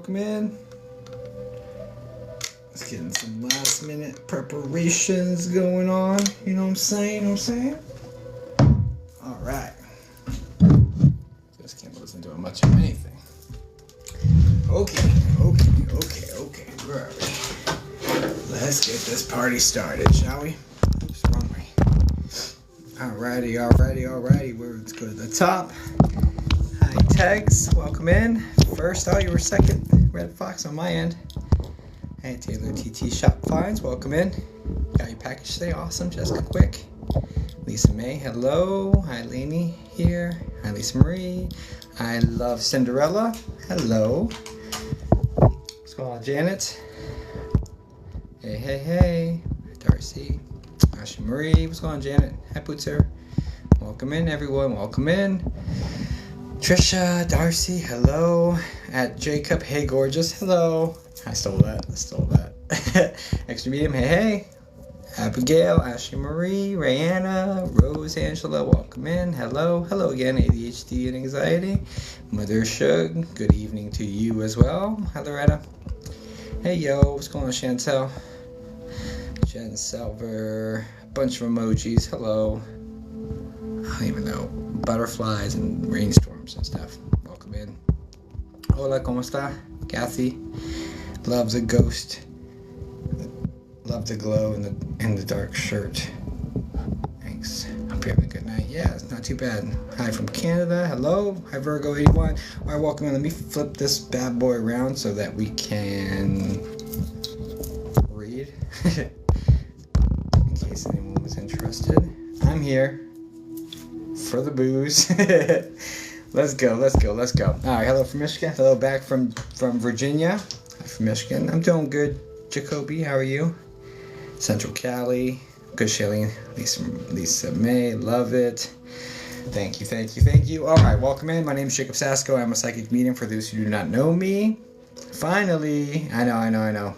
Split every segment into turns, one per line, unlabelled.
welcome in. Let's get in some last minute preparations going on. You know what I'm saying? Alright. Just can't listen to much of anything. Okay. Where are we? Let's get this party started, shall we? Oops, wrong way. Alrighty. Let's go to the top. Hi, Tex. Welcome in. First, you were second. Red Fox on my end. Hey, Taylor TT Shop Finds. Welcome in. Got your package today. Awesome. Jessica Quick. Lisa May. Hello. Hi, Lainey here. Hi, Lisa Marie. I love Cinderella. Hello. What's going on, Janet? Hey. Darcy. Ashley Marie. What's going on, Janet? Hi, Pootser. Welcome in, everyone. Welcome in. Trisha, Darcy, hello. At Jacob, hey, gorgeous. Hello. I stole that. Extra medium, hey. Abigail, Ashley Marie, Rayanna, Rose, Angela, welcome in. Hello again, ADHD and anxiety. Mother Shug, good evening to you as well. Hi, Loretta. Hey, yo, what's going on, Chantel? Jen Selver, a bunch of emojis, hello. I don't even know. Butterflies and rainstorms and stuff. Welcome in. Hola, ¿cómo está? Kathy. Loves a ghost. Love the glow in the dark shirt. Thanks. Hope you're having a good night. Yeah, it's not too bad. Hi from Canada. Hello. Hi Virgo 81. Alright, welcome in. Let me flip this bad boy around so that we can read. In case anyone was interested. I'm here for the booze. Let's go. Alright, hello from Michigan. Hello back from Virginia. Hi from Michigan. I'm doing good. Jacoby, how are you? Central Cali. Good, Shailene. Lisa May, love it. Thank you. Alright, welcome in. My name is Jacob Sasko. I'm a psychic medium for those who do not know me. Finally. I know.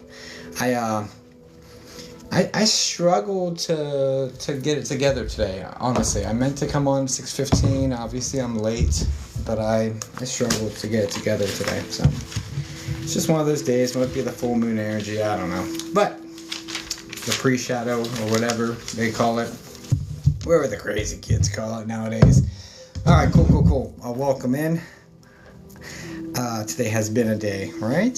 I struggled to get it together today, honestly. I meant to come on 6:15. Obviously, I'm late, but I struggled to get it together today. So it's just one of those days. Might be the full moon energy. I don't know. But the pre-shadow or whatever they call it. Whatever the crazy kids call it nowadays. All right, cool. Welcome in. Today has been a day, right?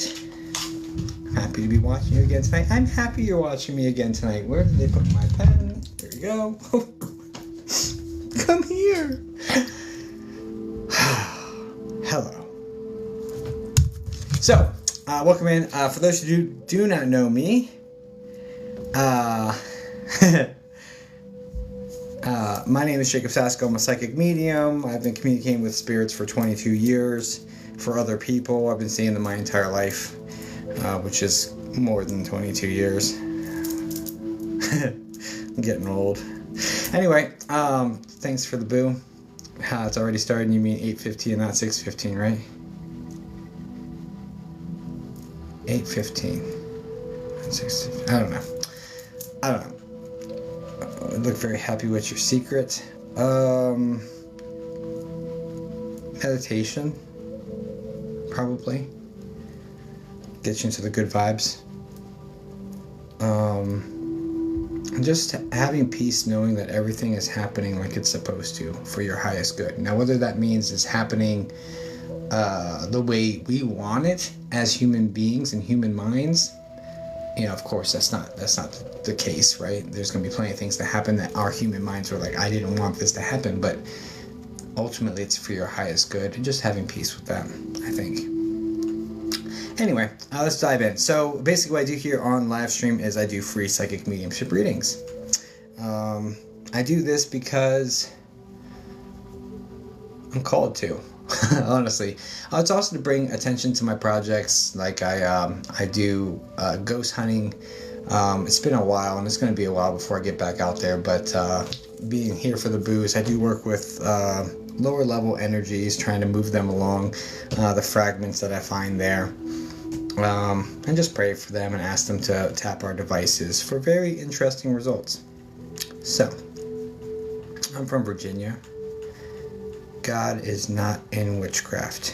Happy to be watching you again tonight. I'm happy you're watching me again tonight. Where did they put my pen? There you go. Come here. Hello. So, welcome in. For those who do not know me, my name is Jacob Sasko. I'm a psychic medium. I've been communicating with spirits for 22 years. For other people, I've been seeing them my entire life. Which is more than 22 years. I'm getting old. Anyway, thanks for the boo. It's already started. You mean 8:15 and not 6:15, right? 8:15. 6:15. I don't know. I look very happy with your secret. Meditation. Probably. Get you into the good vibes. And just having peace knowing that everything is happening like it's supposed to for your highest good. Now, whether that means it's happening the way we want it as human beings and human minds, of course, that's not the case, right? There's going to be plenty of things that happen that our human minds are like, I didn't want this to happen, but ultimately it's for your highest good, and just having peace with that, I think. Anyway, let's dive in. So basically what I do here on live stream is I do free psychic mediumship readings. I do this because I'm called to, honestly. It's also to bring attention to my projects. Like I do ghost hunting. It's been a while, and it's going to be a while before I get back out there, but being here for the booze, I do work with lower level energies, trying to move them along, the fragments that I find there. And just pray for them and ask them to tap our devices for very interesting results. So, I'm from Virginia. God is not in witchcraft.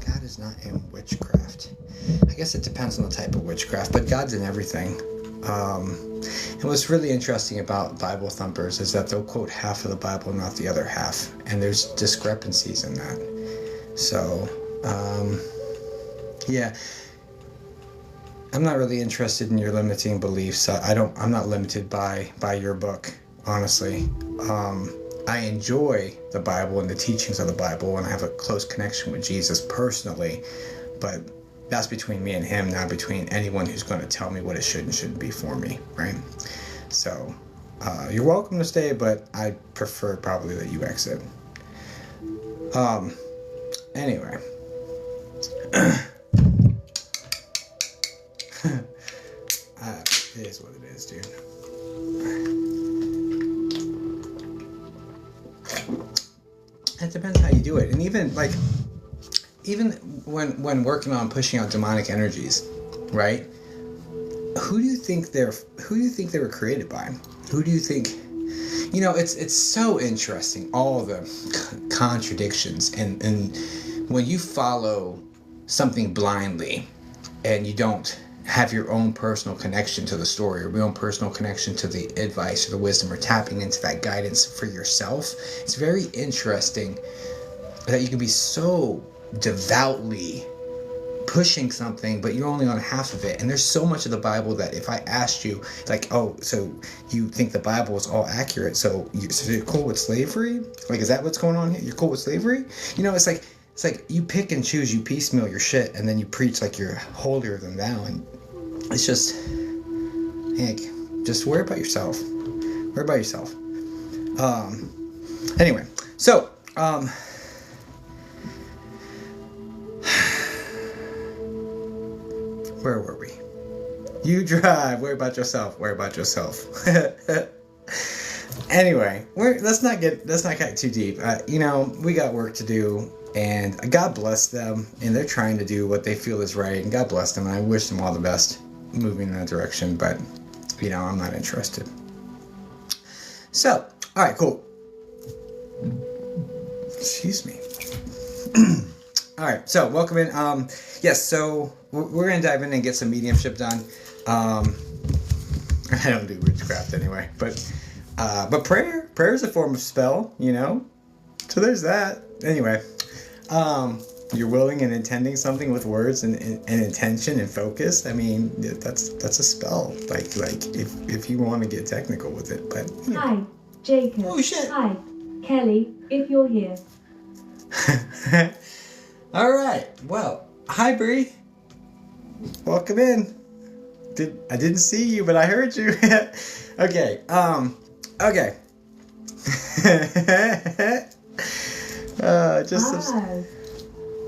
God is not in witchcraft. I guess it depends on the type of witchcraft, but God's in everything. And what's really interesting about Bible thumpers is that they'll quote half of the Bible, not the other half, and there's discrepancies in that. So, yeah, I'm not really interested in your limiting beliefs. I'm not limited by your book, honestly. I enjoy the Bible and the teachings of the Bible, and I have a close connection with Jesus personally, but that's between me and him, not between anyone who's going to tell me what it should and shouldn't be for me, right? So, you're welcome to stay, but I prefer probably that you exit. Anyway. It is what it is, dude. It depends how you do it. And even when working on pushing out demonic energies, right? Who do you think they were created by? Who do you think? It's so interesting, all the contradictions, and when you follow something blindly and you don't have your own personal connection to the story, or your own personal connection to the advice or the wisdom, or tapping into that guidance for yourself, it's very interesting that you can be so devoutly pushing something, but you're only on half of it. And there's so much of the Bible that if I asked you, like, oh, so you think the Bible is all accurate, so you're cool with slavery? Like, is that what's going on here? You're cool with slavery? It's like you pick and choose, you piecemeal your shit, and then you preach like you're holier than thou. And it's just, Hank, just worry about yourself. Worry about yourself. Anyway, so, where were we? You drive. Worry about yourself. Worry about yourself. Anyway, let's not get too deep. We got work to do. And God bless them, and they're trying to do what they feel is right, and God bless them, and I wish them all the best moving in that direction, but, I'm not interested. So, alright, cool. Excuse me. Alright, so, welcome in. Yes, so, we're going to dive in and get some mediumship done. I don't do witchcraft anyway, but prayer is a form of spell, so there's that. Anyway. You're willing and intending something with words and intention and focus. I mean, that's a spell. Like if you want to get technical with it, but.
Hi, Jacob.
Oh shit.
Hi, Kelly. If you're here.
All right. Well, hi, Bree. Welcome in. I didn't see you, but I heard you. Okay. Okay.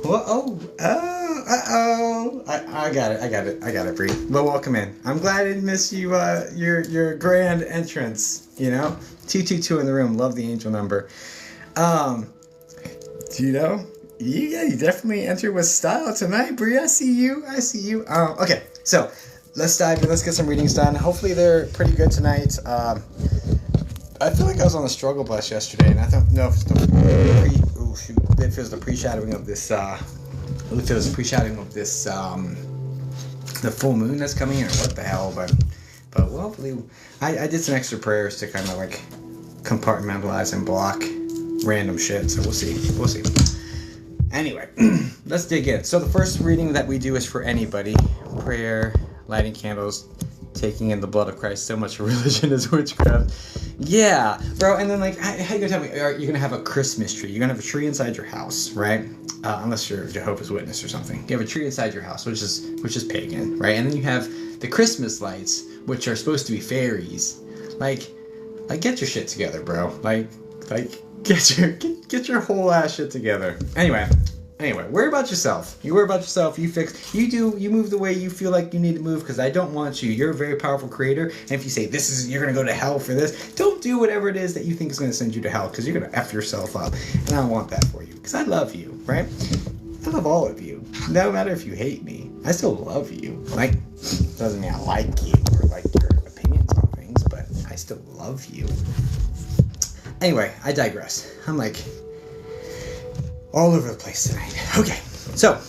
Well, I got it, Bree. Well, welcome in. I'm glad I didn't miss you, your grand entrance, 222 in the room. Love the angel number. You definitely entered with style tonight, Bree. I see you. Okay, so let's dive in. Let's get some readings done. Hopefully they're pretty good tonight. I feel like I was on the struggle bus yesterday, and I don't know if it's if it was the pre-shadowing of this, the full moon that's coming in, or what the hell, but hopefully, I did some extra prayers to kind of like compartmentalize and block random shit, so we'll see. Anyway, let's dig in. So the first reading that we do is for anybody. Prayer, lighting candles, taking in the blood of Christ. So much religion is witchcraft. Yeah, bro. And then how you gonna tell me? You're gonna have a Christmas tree. You're gonna have a tree inside your house, right? Unless you're a Jehovah's Witness or something. You have a tree inside your house, which is pagan, right? And then you have the Christmas lights, which are supposed to be fairies. Like get your shit together, bro. Like get your whole ass shit together. Anyway, worry about yourself. You worry about yourself. You move the way you feel like you need to move, because I don't want you. You're a very powerful creator. And if you say you're going to go to hell for this, don't do whatever it is that you think is going to send you to hell, because you're going to F yourself up. And I don't want that for you, because I love you, right? I love all of you. No matter if you hate me, I still love you. Doesn't mean I like you or like your opinions on things, but I still love you. Anyway, I digress. I'm all over the place tonight. Okay, so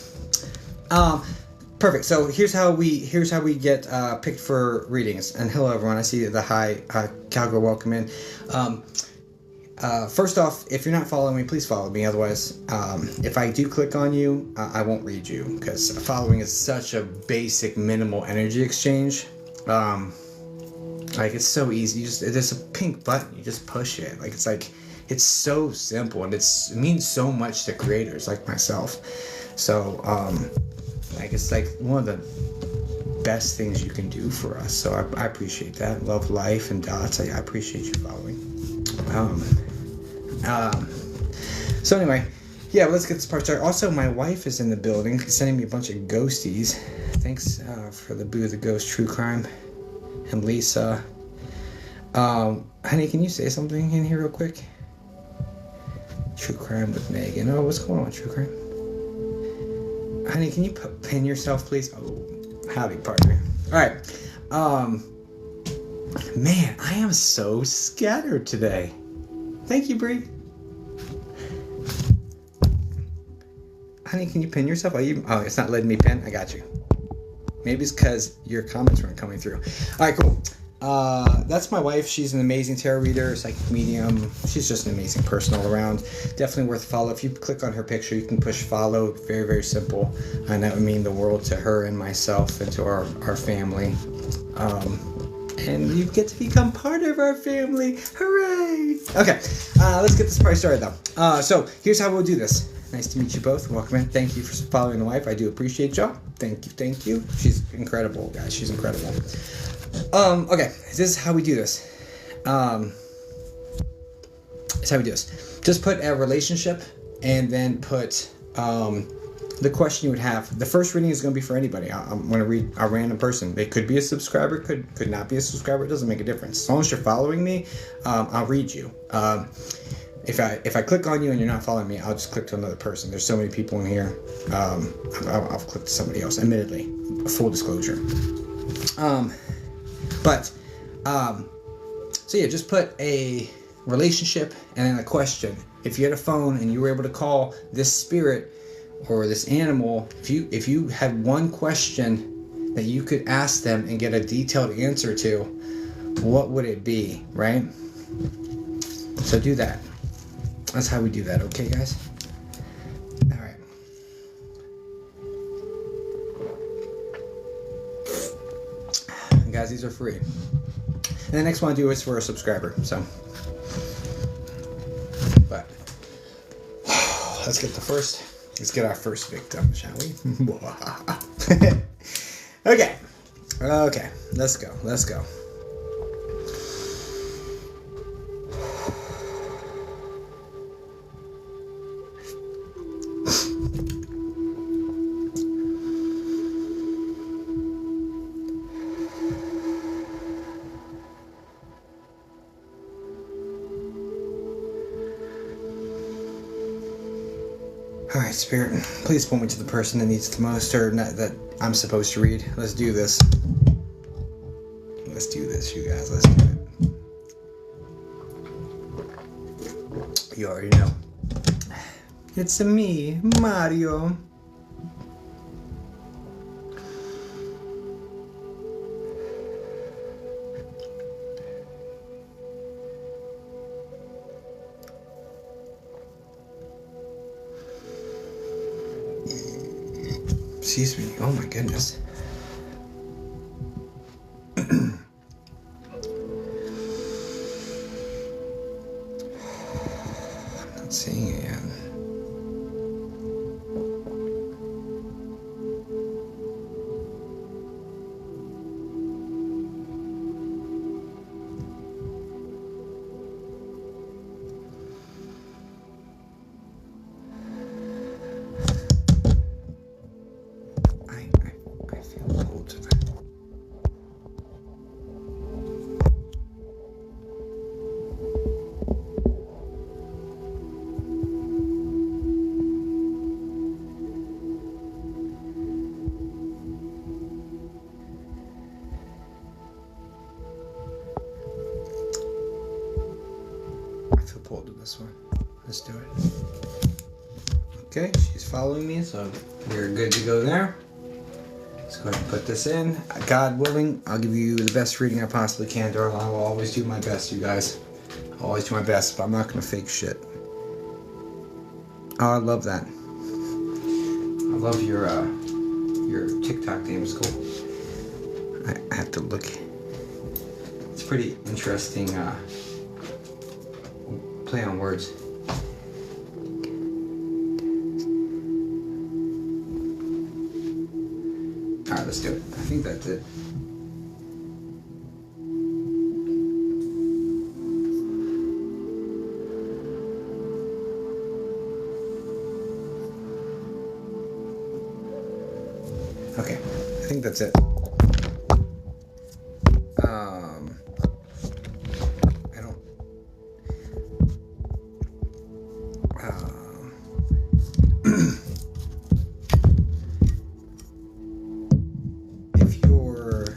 Perfect. So here's how we get picked for readings. And hello everyone. I see the hi Cowgirl, welcome in. First off, if you're not following me, please follow me. Otherwise, if I do click on you, I won't read you, because following is such a basic, minimal energy exchange. Like, it's so easy. There's a pink button. You just push it. It's so simple, and it means so much to creators like myself. So, it's like one of the best things you can do for us. So I appreciate that. Love, life, and dots. I appreciate you following. So anyway, yeah, let's get this part started. Also, my wife is in the building, sending me a bunch of ghosties. Thanks for the Boo the Ghost True Crime. And Lisa. Honey, can you say something in here real quick? True Crime with Megan. Oh, what's going on, True Crime? Honey, can you pin yourself, please? Oh, howdy, partner. All right. Man, I am so scattered today. Thank you, Bree. Honey, can you pin yourself? Oh, it's not letting me pin? I got you. Maybe it's because your comments weren't coming through. All right, cool. That's my wife. She's an amazing tarot reader, psychic medium. She's just an amazing person all around. Definitely worth a follow. If you click on her picture, you can push follow. Very, very simple. And that would mean the world to her and myself and to our family. And you get to become part of our family. Hooray! Okay, let's get this party started though. So here's how we'll do this. Nice to meet you both. Welcome in. Thank you for following the wife. I do appreciate y'all. Thank you. She's incredible, guys. She's incredible. Okay, this is how we do this. Just put a relationship and then put the question you would have. The first reading is going to be for anybody. I'm going to read a random person. They could be a subscriber, could not be a subscriber. It doesn't make a difference. As long as you're following me, I'll read you. If I click on you and you're not following me, I'll just click to another person. There's so many people in here. I'll click to somebody else. Admittedly, full disclosure. So yeah, just put a relationship and then a question. If you had a phone and you were able to call this spirit or this animal, if you had one question that you could ask them and get a detailed answer to, what would it be, right? So do that. That's how we do that, okay, guys? All right. And guys, these are free. And the next one I do is for a subscriber, so. But let's get our first victim, shall we? Okay, let's go. Alright, Spirit, please point me to the person that needs the most, or not, that I'm supposed to read. Let's do this. Let's do this, you guys. Let's do it. You already know. It's me, Mario. Excuse me. Oh my goodness. I'm not seeing it yet. I feel cold today. I feel pulled to this one. Let's do it. Okay, she's following me, so we're good to go there. Let's go ahead and put this in. God willing, I'll give you the best reading I possibly can, Darla. I will always do my best, you guys. I'll always do my best, but I'm not going to fake shit. Oh, I love that. I love your TikTok name. It's cool. I have to look. It's pretty interesting play on words. Alright, let's do it. I think that's it. Okay, I think that's it. I don't. If you're,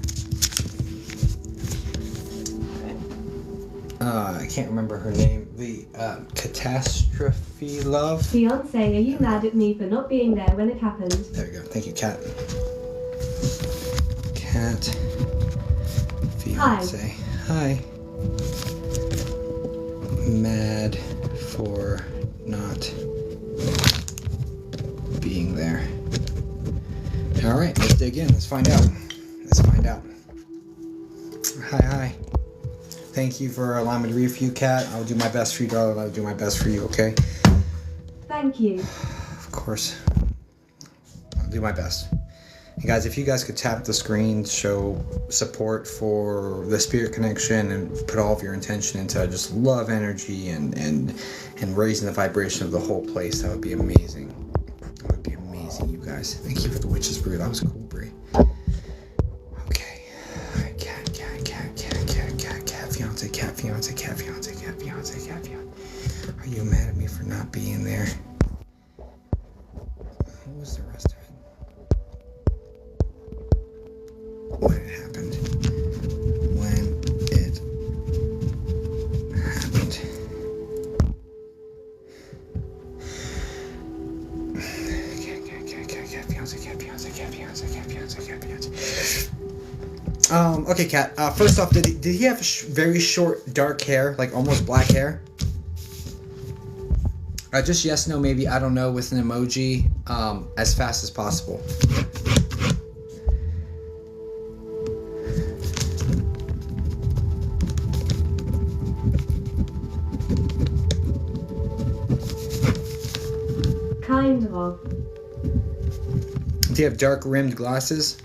I can't remember her name. The catastrophe love.
Fiance, are you mad at me for not being there when it happened?
There we go. Thank you, Kat. Kat. Fiance. Hi. Mad for not being there. Alright, let's dig in. Let's find out. Let's find out. Hi. Thank you for allowing me to read for you, Kat. I'll do my best for you, darling. I'll do my best for you, okay?
Thank you.
Of course. I'll do my best. And guys, if you guys could tap the screen, show support for the spirit connection, and put all of your intention into just love energy and raising the vibration of the whole place, that would be amazing. That would be amazing, you guys. Thank you for the witch's brew. That was cool, Brie. Okay. All right, cat, fiance. Are you mad at me for not being there? What was the rest of it? When it happened. Fiance. Okay, Kat. First off, did he have very short, dark hair, like almost black hair? Just yes, no, maybe, I don't know, with an emoji, as fast as possible.
Kind of.
Do you have dark rimmed glasses?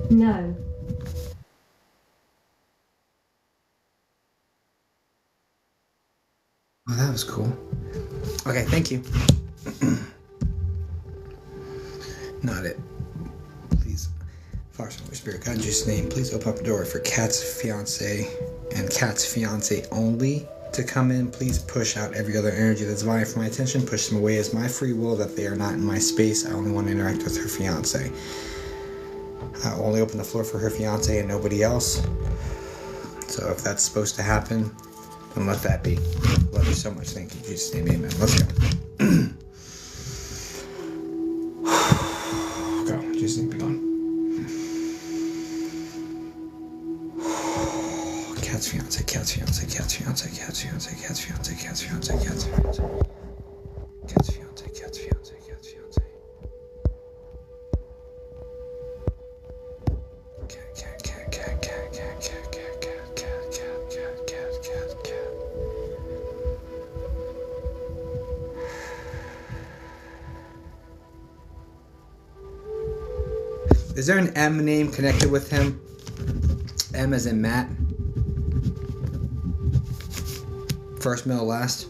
No.
Oh, that was cool. Okay, thank you. Not it. Please. Father, Son, Holy Spirit, God in Jesus' name, please open up a door for Kat's fiance and Kat's fiance only to come in. Please push out every other energy that's vying for my attention. Push them away as my free will, that they are not in my space. I only want to interact with her fiance. I only open the floor for her fiance and nobody else. So if that's supposed to happen, then let that be. Love you so much. Thank you. In Jesus' name, amen. Let's go. Go. In Jesus' name, be gone. Cat's fiance. Is there an M name connected with him? M as in Matt? First, middle, last?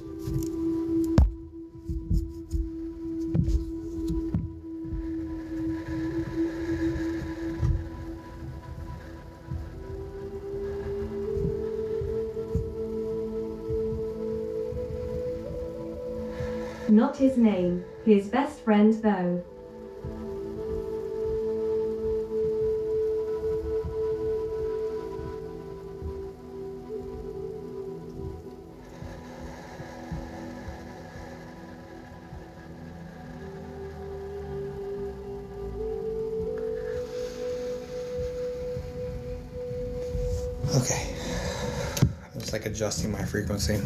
Not his name. His best friend, though.
Okay. I'm just like adjusting my frequency.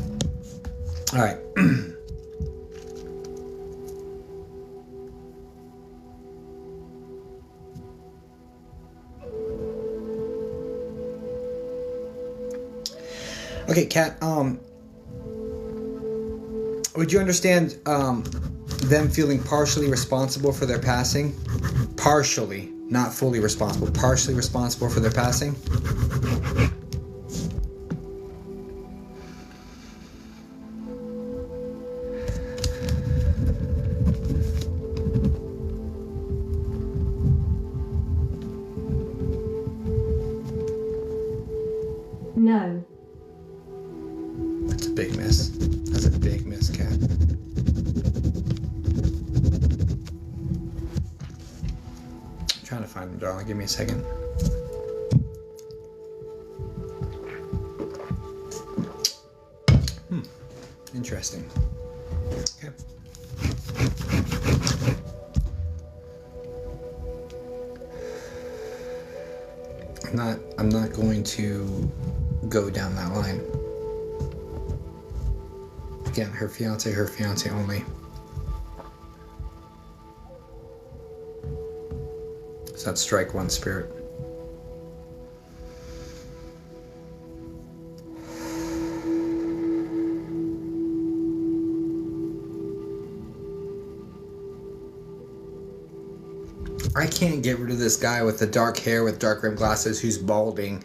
All right. Okay, Kat, would you understand them feeling partially responsible for their passing? Partially, not fully responsible, partially responsible for their passing?
No.
That's a big miss. That's a big miss, Kat. I'm trying to find them, darling. Give me a second. Interesting. Okay. I'm not going to go down that line. Again, her fiance only. So that's strike one, spirit. I can't get rid of this guy with the dark hair with dark rimmed glasses who's balding,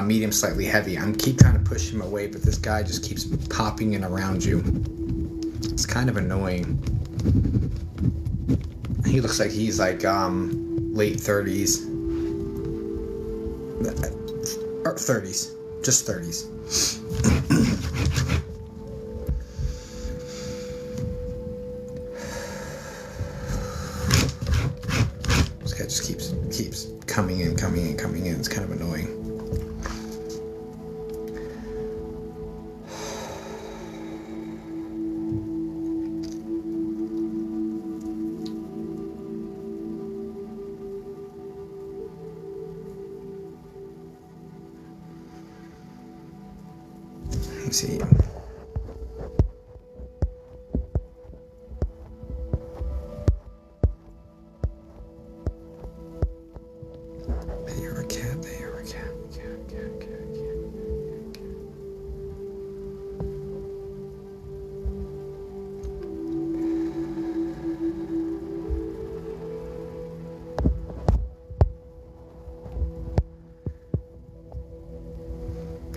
medium slightly heavy. I'm keep trying to push him away, but this guy just keeps popping in around you. It's kind of annoying. He looks like he's like late 30s. Or 30s. Just 30s. Just keeps coming in. It's kind of annoying. Let me see.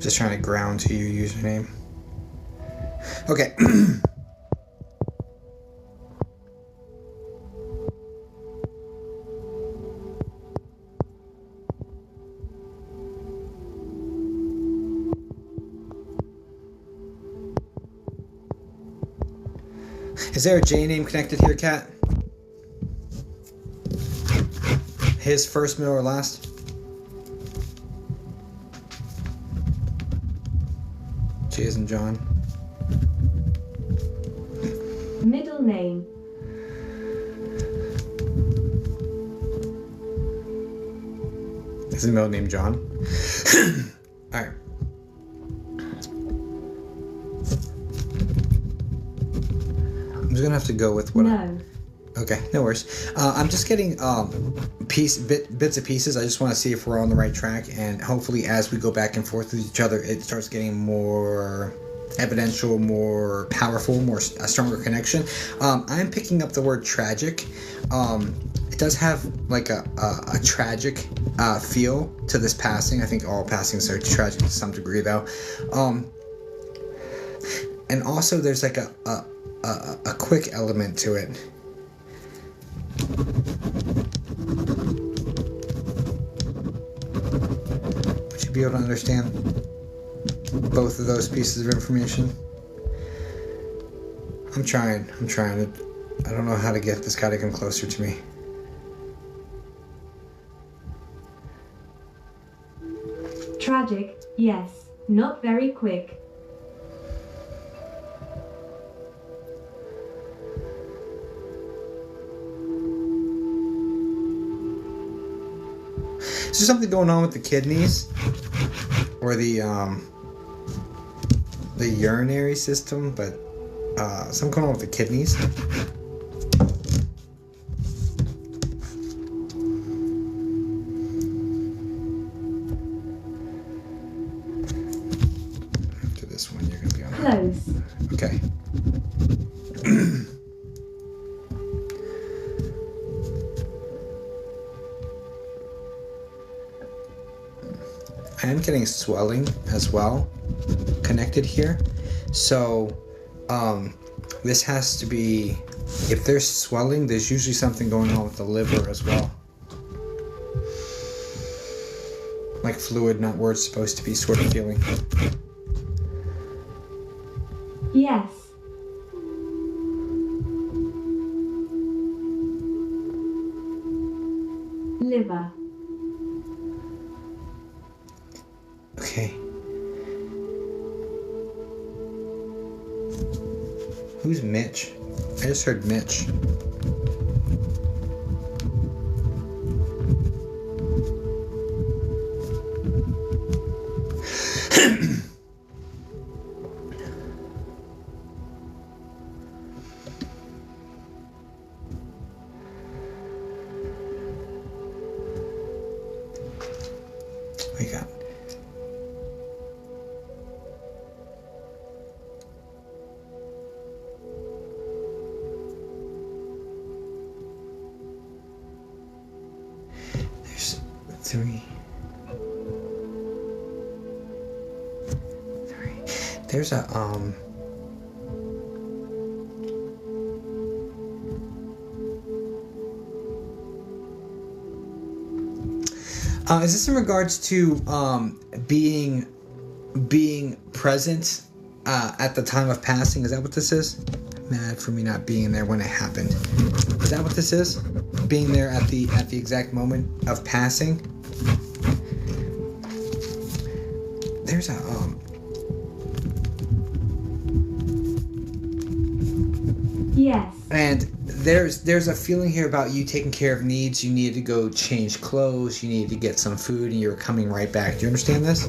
Just trying to ground to your username. Okay. Is there a J name connected here, Kat? His first, middle, or last? J as in John.
Middle name.
Is his middle name John? Alright. I'm just gonna have to go with what Okay, no worries. I'm just getting bits and pieces. I just want to see if we're on the right track, and hopefully as we go back and forth with each other, it starts getting more evidential, more powerful, a stronger connection. I'm picking up the word tragic. It does have like a tragic feel to this passing. I think all passings are tragic to some degree, though. And also there's like a quick element to it. Would you be able to understand both of those pieces of information? I'm trying. I don't know how to get this guy to come closer to me.
Tragic, yes. Not very quick.
Is there something going on with the kidneys or the urinary system? But something going on with the kidneys. After this one, you're gonna be on.
Close.
Okay. I am getting swelling as well connected here. So this has to be, if there's swelling, there's usually something going on with the liver as well. Like fluid not where it's supposed to be sort of feeling.
Yes. Liver.
Okay. Who's Mitch? I just heard Mitch. We got. There's three. There's a is this in regards to being present at the time of passing? Is that what this is? Mad for me not being there when it happened. Is that what this is? Being there at the exact moment of passing? There's a
Yes.
And there's a feeling here about you taking care of needs. You needed to go change clothes. You needed to get some food, and you were coming right back. Do you understand this?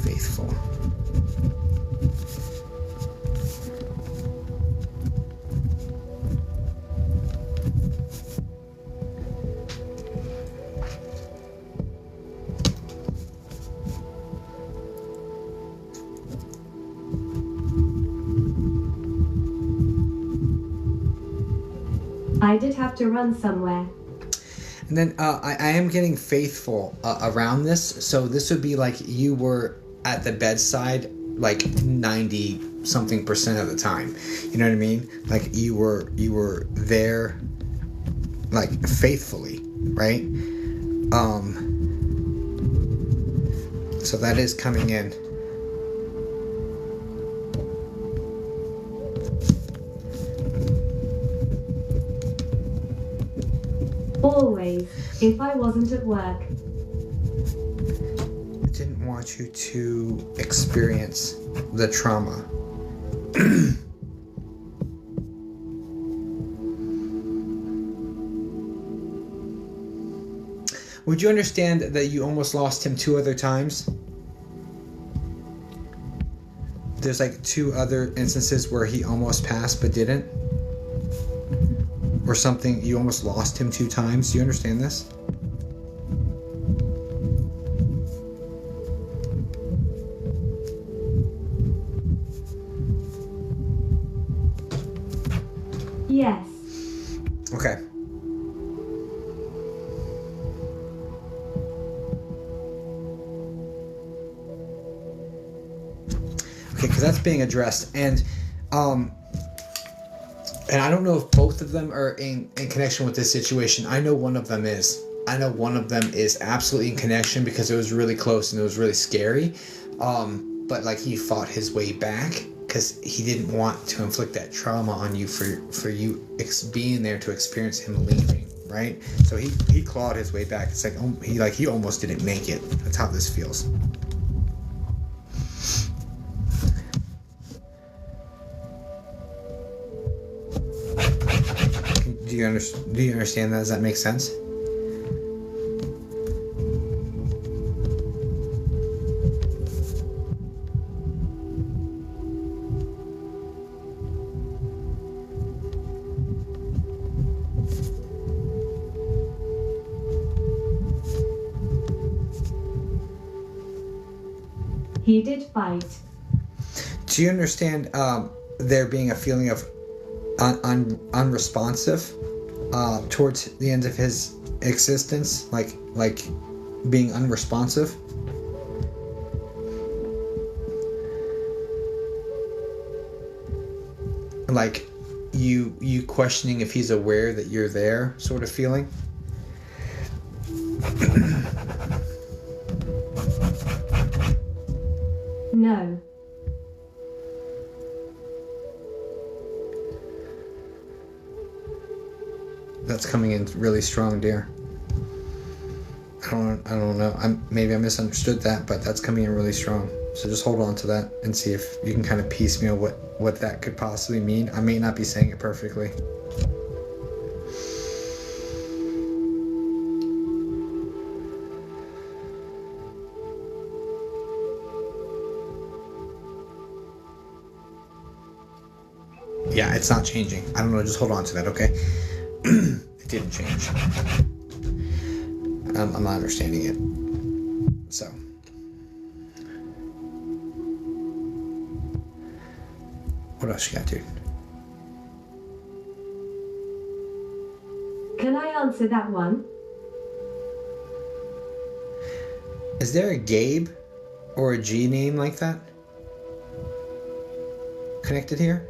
Faithful.
I did have to run somewhere.
And then I am getting faithful around this. So this would be like you were at the bedside like 90-something% of the time. You know what I mean? Like you were there like faithfully, right? So that is coming in.
Always, if I wasn't at work.
I didn't want you to experience the trauma. Would you understand that you almost lost him 2 other times? There's like 2 other instances where he almost passed but didn't. Or something, you almost lost him 2 times. Do you understand this?
Yes.
Okay. Okay, because that's being addressed. And I don't know if both of them are in connection with this situation. I know one of them is. I know one of them is absolutely in connection because it was really close and it was really scary. But like he fought his way back because he didn't want to inflict that trauma on you for you being there to experience him leaving, right? So he clawed his way back. It's like he almost didn't make it. That's how this feels. Do you understand that? Does that make sense?
He did fight.
Do you understand there being a feeling of unresponsive towards the end of his existence, like being unresponsive? Like you questioning if he's aware that you're there, sort of feeling?
No.
That's coming in really strong, dear. I don't know. Maybe I misunderstood that, but that's coming in really strong. So just hold on to that and see if you can kind of piecemeal what that could possibly mean. I may not be saying it perfectly. Yeah, it's not changing. I don't know. Just hold on to that, okay? It didn't change. I'm not understanding it. So. What else you got, dude?
Can I answer that one?
Is there a Gabe or a G name like that connected here?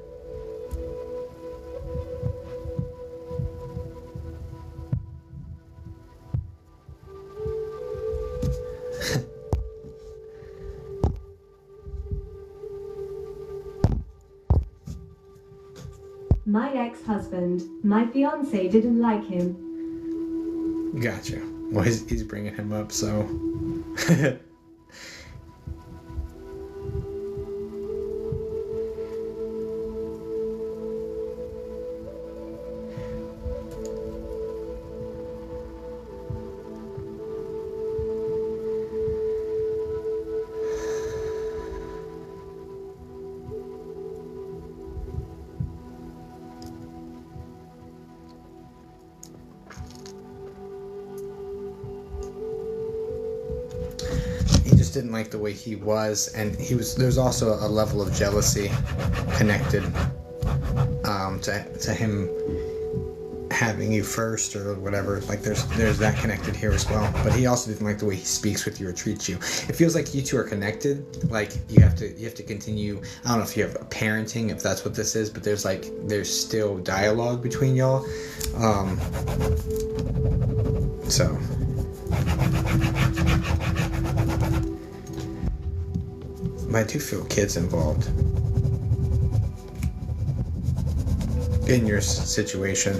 My ex-husband. My fiance didn't like him.
Gotcha. Well, he's bringing him up, so... didn't like the way he was, and there's also a level of jealousy connected to him having you first or whatever. Like there's that connected here as well. But he also didn't like the way he speaks with you or treats you. It feels like you two are connected. Like you have to continue. I don't know if you have parenting, if that's what this is, but there's still dialogue between y'all. So. But I do feel kids involved in your situation.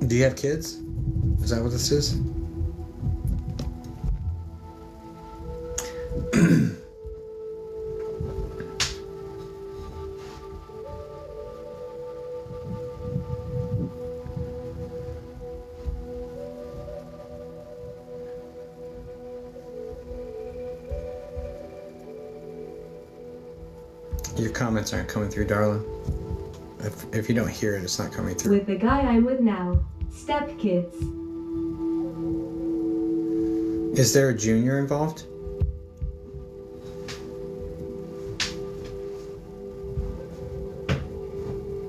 Do you have kids? Is that what this is? Your comments aren't coming through, darling. If you don't hear it, it's not coming through.
With the guy I'm with now. Stepkids.
Is there a junior involved?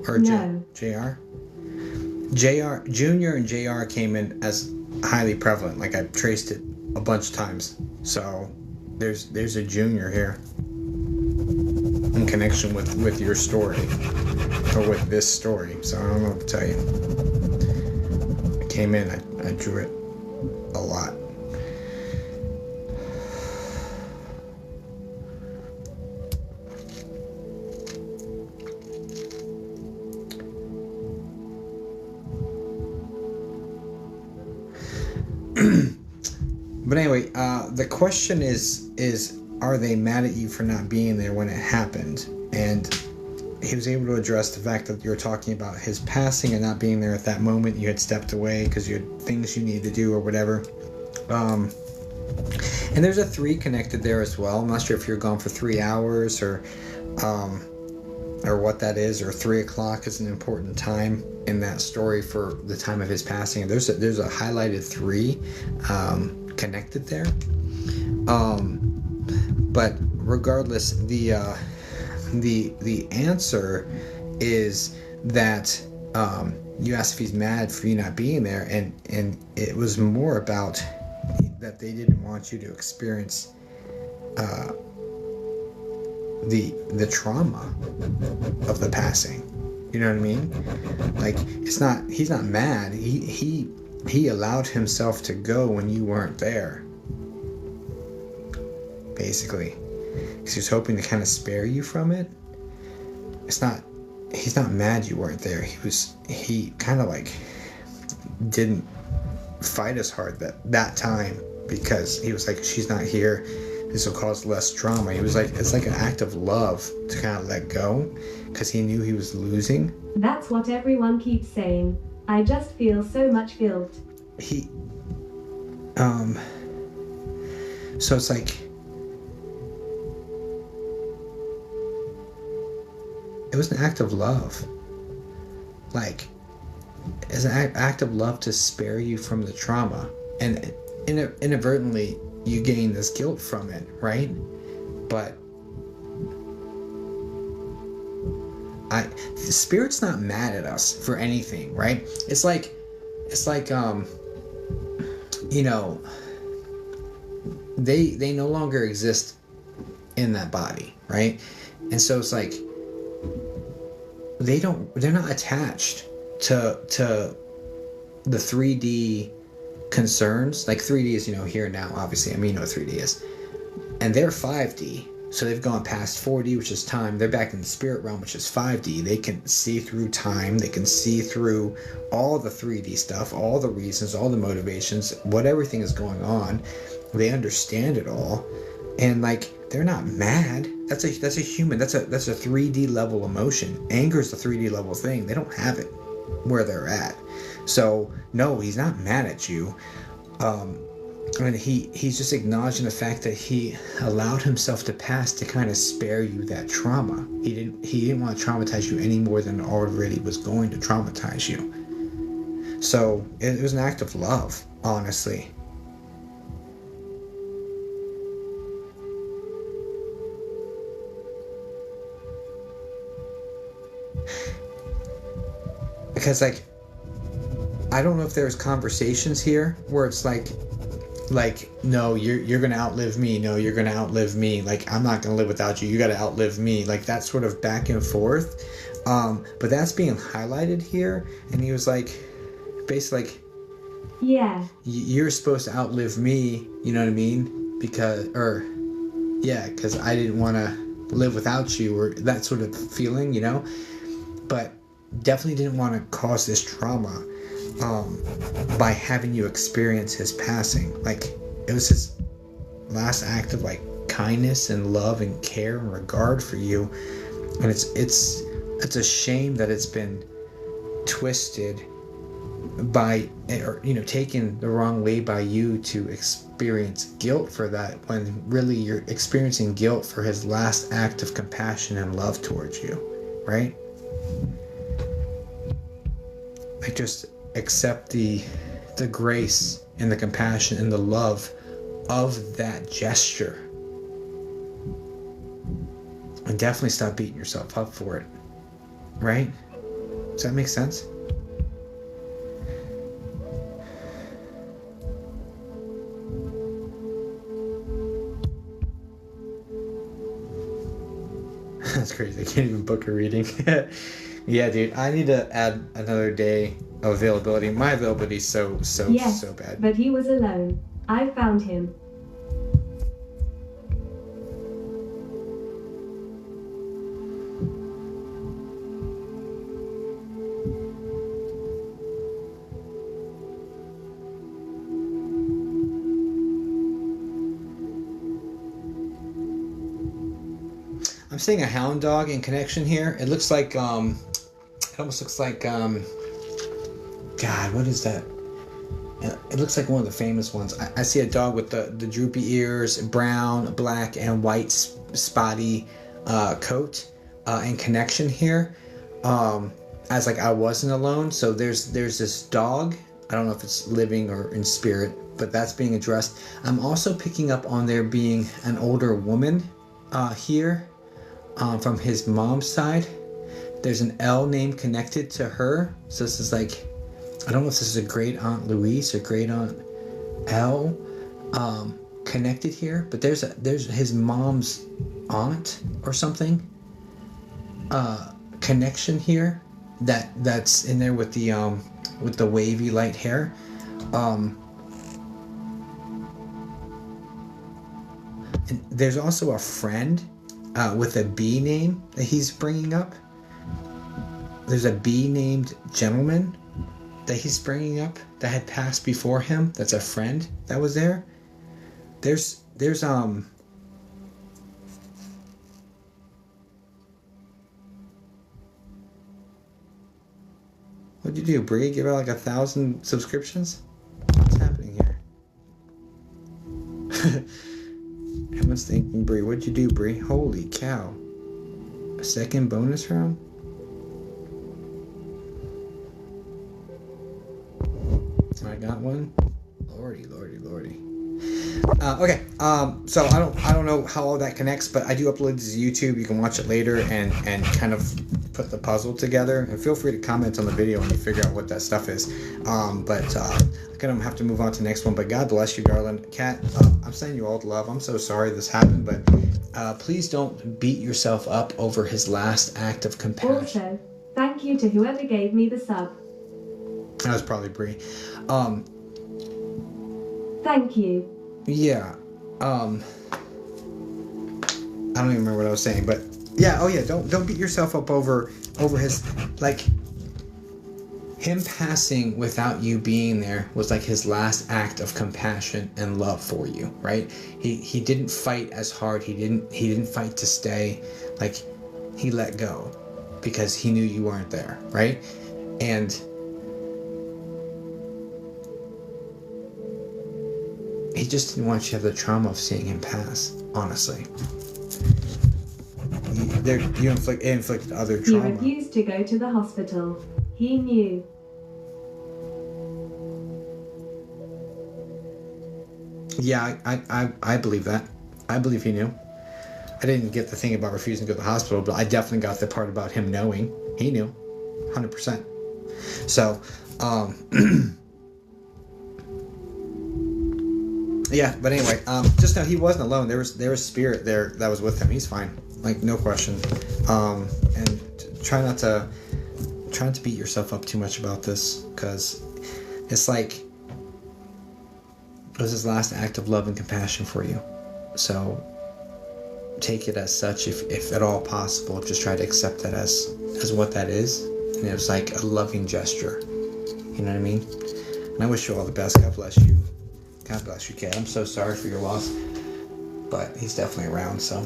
Or
no.
JR? Junior and JR came in as highly prevalent. Like I've traced it a bunch of times. So there's a junior here in connection with your story or with this story. So I don't know what to tell you. I came in, I drew it a lot. But anyway, the question is are they mad at you for not being there when it happened? And he was able to address the fact that you were talking about his passing and not being there at that moment. You had stepped away because you had things you needed to do or whatever. And there's a 3 connected there as well. I'm not sure if you're gone for 3 hours or what that is, or 3 o'clock is an important time in that story for the time of his passing. There's a highlighted 3 connected there. But regardless, the answer is that you asked if he's mad for you not being there, and it was more about that they didn't want you to experience the trauma of the passing. You know what I mean? Like, he's not mad. He allowed himself to go when you weren't there, basically, because he was hoping to kind of spare you from it. He's not mad you weren't there. He kind of like didn't fight as hard that time, because he was like, she's not here, this will cause less trauma. He was like, it's like an act of love to kind of let go, because he knew he was losing.
That's what everyone keeps saying. I just feel so much guilt.
So it's like, it was an act of love. Like, it's an act of love to spare you from the trauma. And inadvertently, you gain this guilt from it, right? But the Spirit's not mad at us for anything, right? It's like you know, they no longer exist in that body, right? And so it's like, they're not attached to the 3D concerns. Like, 3D is, here and now, obviously. I mean, you know what 3D is. And they're 5D. So they've gone past 4D, which is time. They're back in the spirit realm, which is 5D. They can see through time. They can see through all the 3D stuff, all the reasons, all the motivations, what everything is going on. They understand it all. And like, they're not mad. That's a human. That's a 3D level emotion. Anger is the 3D level thing. They don't have it where they're at. So no, he's not mad at you. And he's just acknowledging the fact that he allowed himself to pass to kind of spare you that trauma. He didn't want to traumatize you any more than already was going to traumatize you. So it was an act of love, honestly. Because, like, I don't know if there's conversations here where it's like, no, you're gonna outlive me. No, you're gonna outlive me. Like, I'm not gonna live without you. You gotta outlive me. Like, that sort of back and forth. But that's being highlighted here. And he was like, basically like,
yeah,
you're supposed to outlive me. You know what I mean? Because I didn't want to live without you, or that sort of feeling, But definitely didn't want to cause this trauma by having you experience his passing. Like, it was his last act of like kindness and love and care and regard for you. And it's a shame that it's been twisted by, or taken the wrong way by you to experience guilt for that, when really you're experiencing guilt for his last act of compassion and love towards you, right? Like, just accept the grace and the compassion and the love of that gesture, and definitely stop beating yourself up for it, right? Does that make sense? That's crazy. I can't even book a reading. Yeah, dude, I need to add another day of availability. My availability is so bad.
But he was alone. I found him.
I'm seeing a hound dog in connection here. It looks like, it almost looks like, God, what is that? It looks like one of the famous ones. I see a dog with the droopy ears, brown, black, and white spotty coat and connection here. As like I wasn't alone. So there's this dog. I don't know if it's living or in spirit, but that's being addressed. I'm also picking up on there being an older woman here from his mom's side. There's an L name connected to her. So this is like, I don't know if this is a great aunt Louise or great aunt L connected here, but there's his mom's aunt or something connection here that's in there with the wavy light hair. And there's also a friend with a B name that he's bringing up. There's a B named gentleman that he's bringing up that had passed before him. That's a friend that was there. There's What'd you do, Bree? Give out like 1,000 subscriptions? What's happening here? Everyone's thinking, Bree, what'd you do, Bree? Holy cow. A second bonus round? I got one. Lordy. Okay. So I don't know how all that connects, but I do upload this to YouTube. You can watch it later and kind of put the puzzle together. And feel free to comment on the video when you figure out what that stuff is. But I'm gonna have to move on to the next one. But God bless you, darling. Kat, I'm sending you all the love. I'm so sorry this happened, but please don't beat yourself up over his last act of compassion.
Also, thank you to whoever gave me the sub.
That was probably Bree.
Thank you.
Yeah. I don't even remember what I was saying, but yeah. Oh yeah. Don't beat yourself up over his, like, him passing without you being there was like his last act of compassion and love for you, right? He didn't fight as hard. He didn't fight to stay. Like, he let go because he knew you weren't there, right? And he just didn't want you to have the trauma of seeing him pass, honestly. You inflicted other trauma.
He refused to go to the hospital. He knew.
Yeah, I believe that. I believe he knew. I didn't get the thing about refusing to go to the hospital, but I definitely got the part about him knowing. He knew, 100%. So, yeah, but anyway, just know he wasn't alone. There was spirit there that was with him. He's fine, like, no question. And try not to beat yourself up too much about this, because it's like it was his last act of love and compassion for you. So take it as such, if at all possible. Just try to accept that as what that is, and it was like a loving gesture. You know what I mean? And I wish you all the best. God bless you. God bless you, Kat. I'm so sorry for your loss, but he's definitely around, so.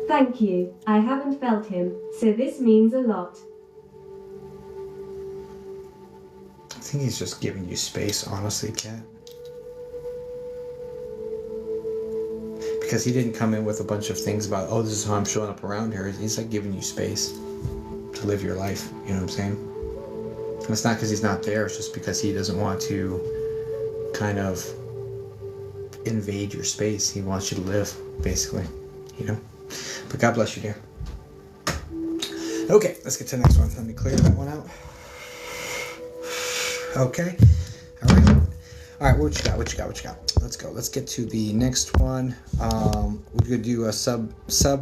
Thank you. I haven't felt him, so this means a lot.
I think he's just giving you space, honestly, Kat. Because he didn't come in with a bunch of things about, oh, this is how I'm showing up around here. He's like giving you space to live your life. You know what I'm saying? And it's not because he's not there. It's just because he doesn't want to kind of invade your space. He wants you to live, basically. You know? But God bless you, dear. Okay, let's get to the next one. Let me clear that one out. Okay. All right, what you got? Let's go. Let's get to the next one. We're going to do a sub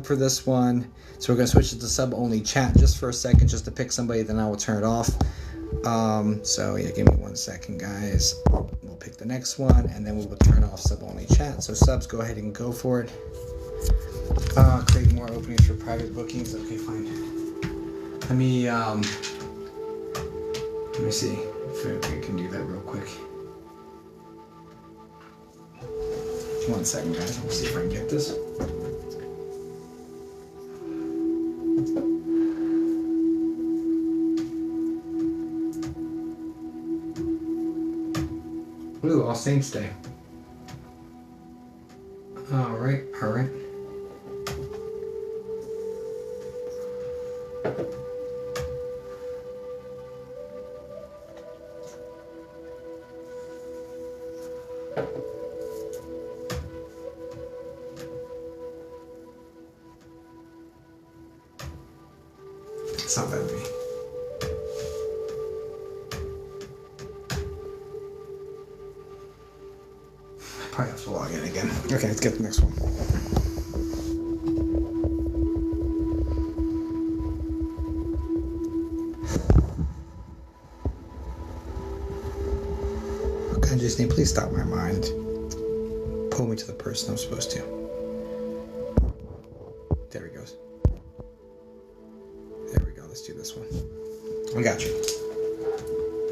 for this one. So we're going to switch it to sub-only chat just for a second, just to pick somebody, then I will turn it off. So yeah, give me 1 second, guys. We'll pick the next one, and then we will turn off sub-only chat. So subs, go ahead and go for it. Create more openings for private bookings. Okay, fine. Let me see if we can do that real quick. 1 second, guys. Let's see if I can get this. Ooh, All Saints Day. Alright, alright. It's not letting me. I probably have to log in again. Okay, let's get the next one. Okay, Disney, please stop my mind. Pull me to the person I'm supposed to. There he goes. There we go. Let's do this one. I got you.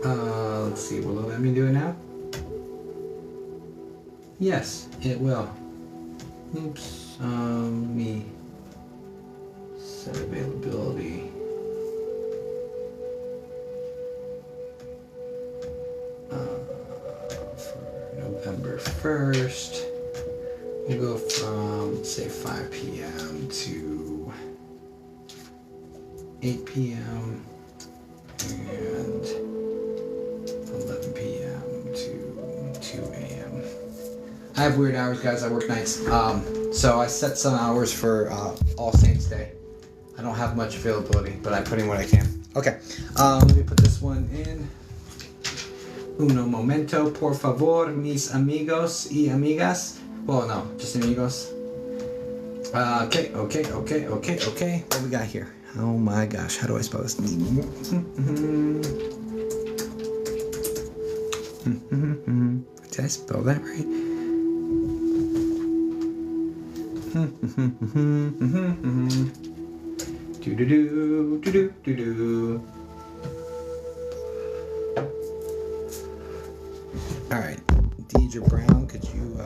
Let's see. Will it let me do it now? Yes, it will. Oops. Me set availability. For November 1st. We'll go from, say, 5 p.m. to 8 p.m. and 11 p.m. to 2 a.m. I have weird hours, guys. I work nights. So I set some hours for All Saints Day. I don't have much availability, but I put in what I can. Okay. Let me put this one in. Uno momento, por favor, mis amigos y amigas. Well, no, just amigos. Okay. What we got here? Oh my gosh, how do I spell this? Did I spell that right? Do. All right, Deidre Brown, could you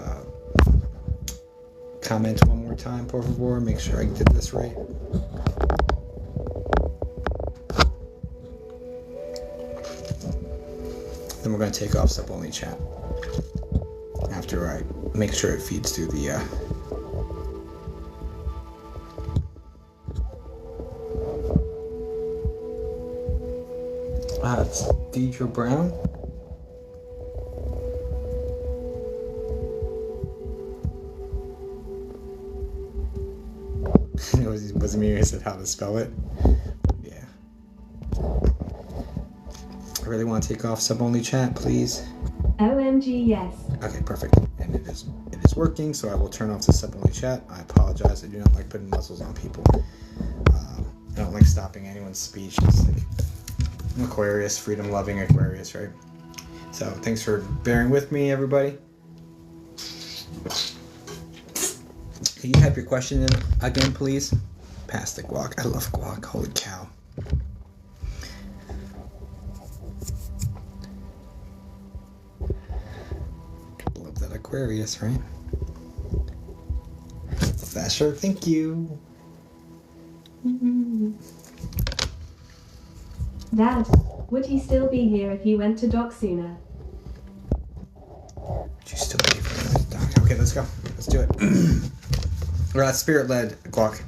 comment one more time, por favor? Make sure I did this right. Then we're going to take off sub-only chat after I make sure it feeds through the it's Deidre Brown. It wasn't me who said how to spell it. Yeah. I really want to take off sub-only chat, please.
OMG, yes.
Okay, perfect. And it is working, so I will turn off the sub-only chat. I apologize. I do not like putting muzzles on people. I don't like stopping anyone's speech. It's like Aquarius, freedom-loving Aquarius, right? So thanks for bearing with me, everybody. Can you type your question in again, please? Pass the guac. I love guac. Holy cow. Love that Aquarius, right? Love that shirt. Thank you.
Dad, would he still be here if you went to dock sooner?
Would you still be here? Okay, let's go. Let's do it. We're at Spirit-led guac.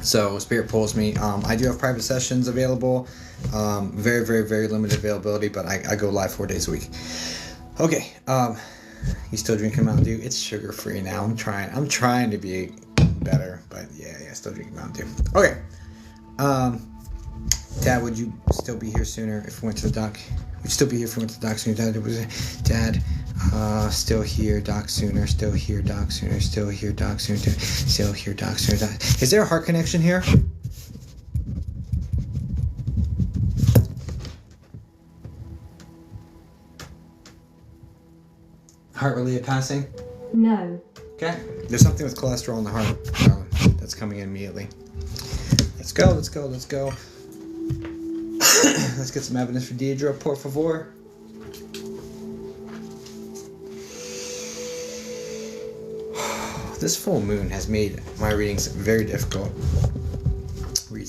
So Spirit pulls me. I do have private sessions available. Very, very, very limited availability, but I go live 4 days a week. Okay. You still drinking Mountain Dew? It's sugar-free now. I'm trying to be better, but yeah, still drinking Mountain Dew. Okay. Dad, would you still be here sooner if we went to the dock? Would you still be here if we went to the dock sooner? Dad, still here, dock sooner, still here, dock sooner, still here, dock sooner, still here, dock sooner. Is there a heart connection here? Heart-related passing?
No.
Okay. There's something with cholesterol in the heart, darling. That's coming in immediately. Let's go. Let's get some evidence for Deidre, por favor. This full moon has made my readings very difficult. Read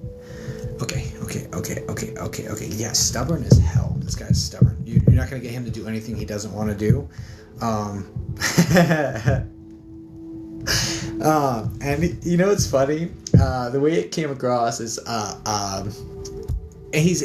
Okay. Yeah, stubborn as hell. This guy's stubborn. You're not gonna get him to do anything he doesn't want to do. And you know what's funny? The way it came across is it's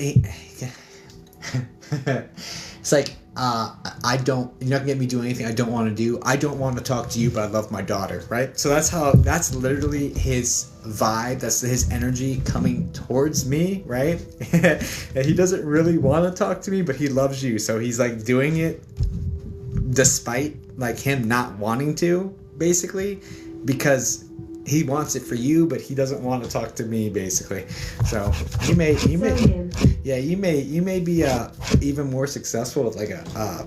like I don't. You're not gonna get me do anything I don't want to do. I don't want to talk to you, but I love my daughter, right? So that's literally his vibe. That's his energy coming towards me, right? And he doesn't really want to talk to me, but he loves you. So he's like doing it despite like him not wanting to, basically, because he wants it for you, but he doesn't want to talk to me, basically. So you may be even more successful with like a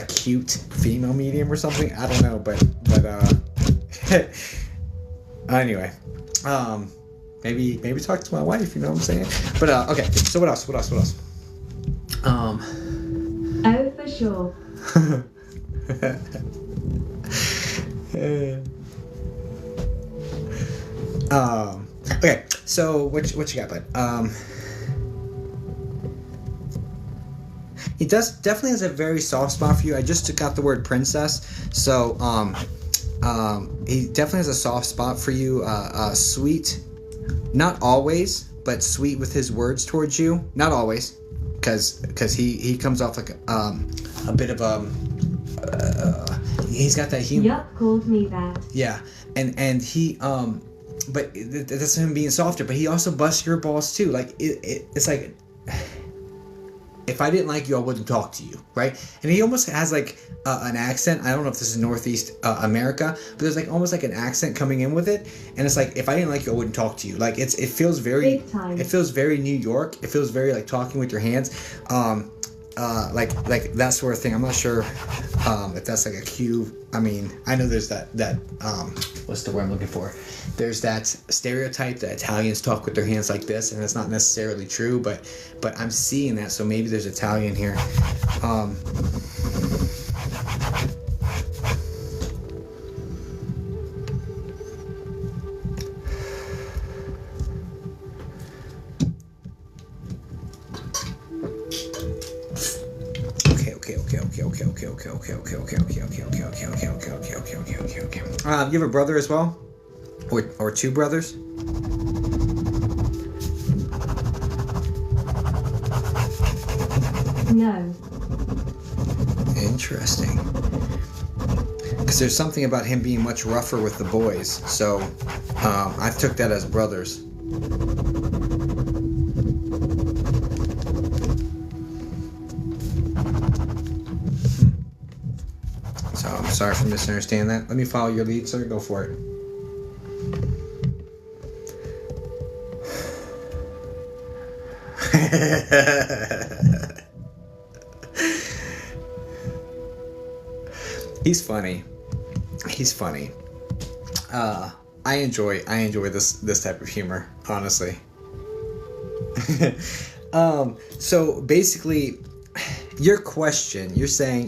cute female medium or something. I don't know, but anyway, maybe talk to my wife. You know what I'm saying? But okay. So what else?
Oh, for sure.
Okay, so what you got, bud? He definitely has a very soft spot for you. I just took out the word princess, so he definitely has a soft spot for you. Sweet, not always, but sweet with his words towards you. Not always, because he comes off like a bit of he's got that humor.
Yup, called me that.
Yeah, and he but that's him being softer. But he also busts your balls too. Like it's like, if I didn't like you, I wouldn't talk to you, right? And he almost has like an accent. I don't know if this is Northeast America, but there's like almost like an accent coming in with it. And it's like, if I didn't like you, I wouldn't talk to you. Like it feels very, it feels very New York. It feels very like talking with your hands. Like that sort of thing. I'm not sure if that's like a cue. I mean, I know there's that what's the word I'm looking for? There's that stereotype that Italians talk with their hands like this, and it's not necessarily true, but I'm seeing that, so maybe there's Italian here. Okay. You have a brother as well? Or two brothers?
No.
Interesting. Because there's something about him being much rougher with the boys, so I took that as brothers. So I'm sorry for misunderstanding that. Let me follow your lead, sir. Go for it. He's funny. I enjoy this type of humor, honestly. So basically, your question, you're saying,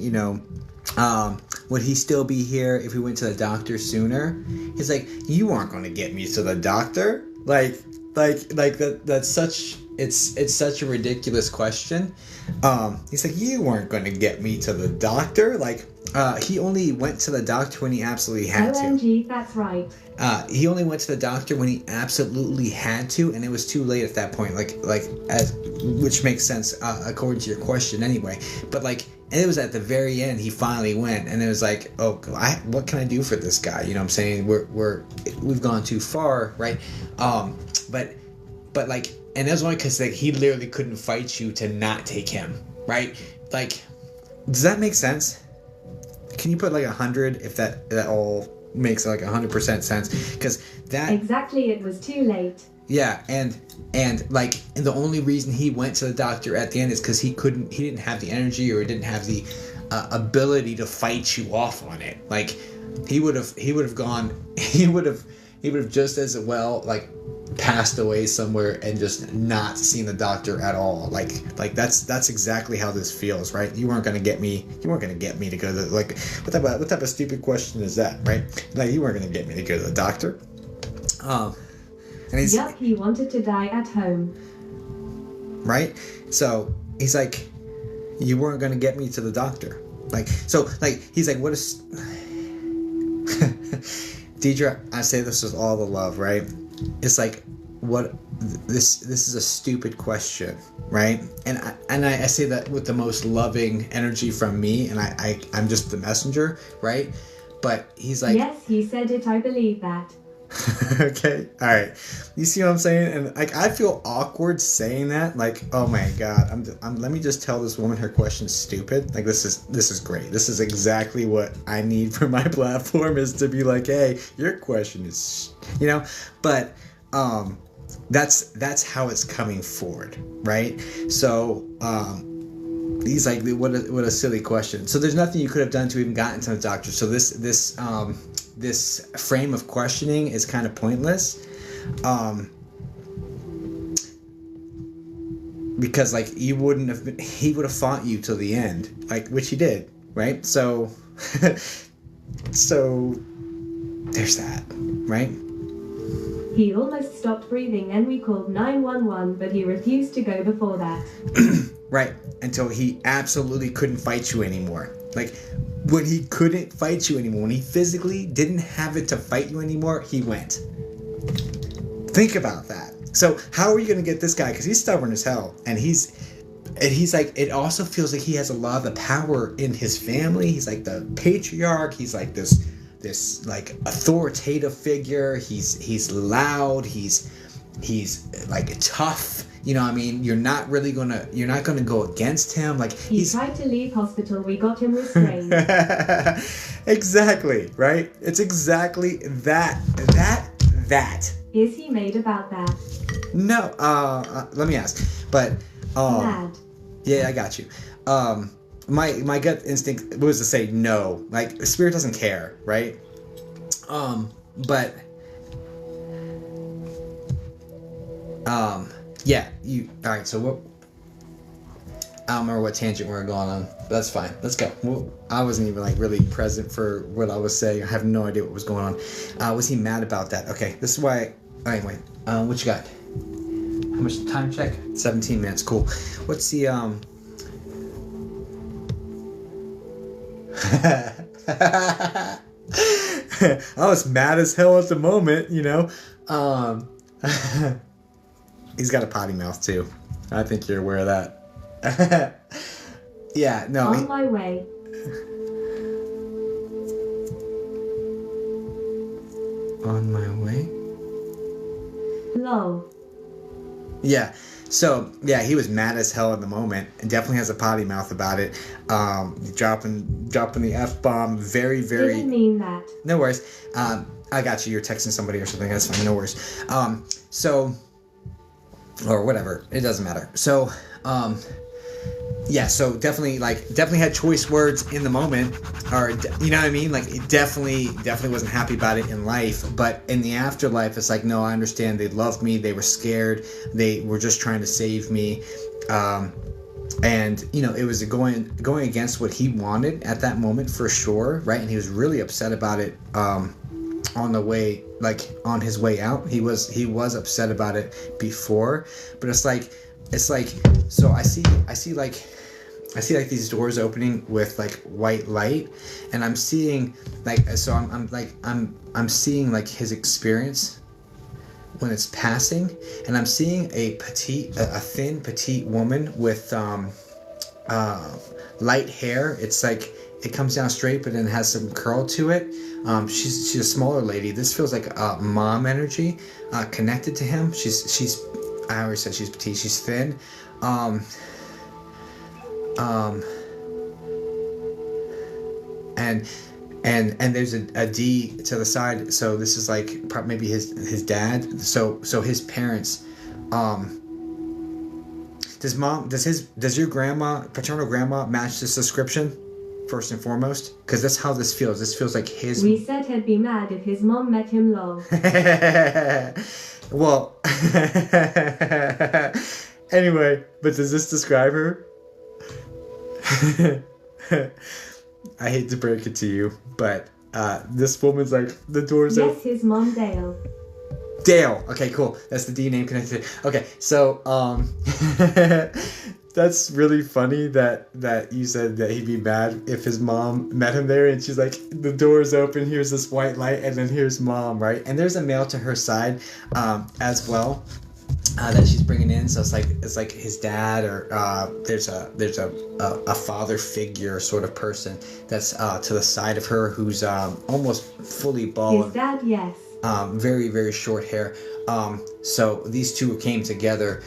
would he still be here if we went to the doctor sooner? He's like, you aren't going to get me to the doctor. Like that's such. It's such a ridiculous question. He's like, you weren't going to get me to the doctor. Like, he only went to the doctor when he absolutely had to.
OMG, that's right.
He only went to the doctor when he absolutely had to, and it was too late at that point. Which makes sense according to your question anyway. But it was at the very end he finally went, and it was like, oh, what can I do for this guy? You know what I'm saying? We've gone too far, right? And that's only because he literally couldn't fight you to not take him, right? Does that make sense? Can you put 100 if that all makes 100% sense? Because that
exactly, it was too late.
Yeah, and the only reason he went to the doctor at the end is because he didn't have the energy, or he didn't have the ability to fight you off on it. He would have just as well passed away somewhere and just not seen the doctor at all. That's exactly how this feels, right? You weren't gonna get me to go to the, what type of stupid question is that, right? You weren't gonna get me to go to the doctor. And
Yup, he wanted to die at home.
right? So he's like, you weren't going to get me to the doctor. Like, so, like, he's like, what is... Deidre, I say this with all the love, right? It's like, what... This is a stupid question, right? And I say that with the most loving energy from me, and I'm just the messenger, right? But he's like...
Yes, he said it, I believe that.
Okay, all right. You see what I'm saying? And like, I feel awkward saying that. Like, oh my god, let me just tell this woman her question's stupid. Like, this is great. This is exactly what I need for my platform, is to be like, hey, your question is, you know. But that's how it's coming forward, right? So he's like, what a silly question. So there's nothing you could have done to even gotten to the doctor. So this frame of questioning is kind of pointless, because like he would have fought you till the end, like, which he did, right? So so there's that, right?
He almost stopped breathing and we called 911, but he refused to go before that.
Right, until he absolutely couldn't fight you anymore. Like, when he couldn't fight you anymore, when he physically didn't have it to fight you anymore, he went. Think about that. So how are you going to get this guy? Because he's stubborn as hell, and he's like, it also feels like he has a lot of the power in his family. He's like the patriarch. He's like this like authoritative figure. He's loud. He's like tough. You know what I mean? You're not gonna go against him. Like,
he tried to leave hospital, we got him restrained.
Exactly, right? It's exactly that.
Is he made about that?
No, let me ask. But
Mad.
Yeah, I got you. My gut instinct was to say no. Like, spirit doesn't care, right? But yeah, all right, so what, I don't remember what tangent we were going on. That's fine. Let's go. Well, I wasn't even like really present for what I was saying. I have no idea what was going on. Was he mad about that? Okay, this is why. Anyway, what you got? How much time check? 17 minutes. Cool. What's the I was mad as hell at the moment, you know. He's got a potty mouth too. I think you're aware of that. Yeah, no.
On my way.
On my way?
Lol.
Yeah. So, yeah, he was mad as hell in the moment, and definitely has a potty mouth about it. Dropping the F-bomb very, very...
Didn't mean that.
No worries. I got you. You're texting somebody or something. That's fine. No worries. So... Or whatever. It doesn't matter. So, yeah, so definitely had choice words in the moment, or, you know what I mean? Like, it definitely wasn't happy about it in life, but in the afterlife, it's like, no, I understand. They loved me. They were scared. They were just trying to save me. And, you know, it was going against what he wanted at that moment for sure, right? And he was really upset about it, on the way, like on his way out. He was upset about it before, but it's like, so I see like these doors opening with like white light, and I'm seeing like, so I'm seeing like his experience when it's passing, and I'm seeing a thin petite woman with light hair. It's like, it comes down straight, but then has some curl to it. She's a smaller lady. This feels like mom energy connected to him. She's I already said she's petite. She's thin. And there's a D to the side. So this is like maybe his dad. So his parents. Does your paternal grandma match this description? First and foremost, because that's how this feels. This feels like his...
We said he'd be mad if his mom met him, lol.
Well, anyway, but does this describe her? I hate to break it to you, but this woman's like, the door's open.
Yes, his mom Dale.
Dale. Okay, cool. That's the D name connected. Okay, so that's really funny that you said that he'd be mad if his mom met him there, and she's like, the door's open, here's this white light, and then here's mom, right? And there's a male to her side as well. That she's bringing in, so it's like his dad, or there's a father figure sort of person that's to the side of her, who's almost fully bald.
His dad, yes.
Very, very short hair. So these two came together.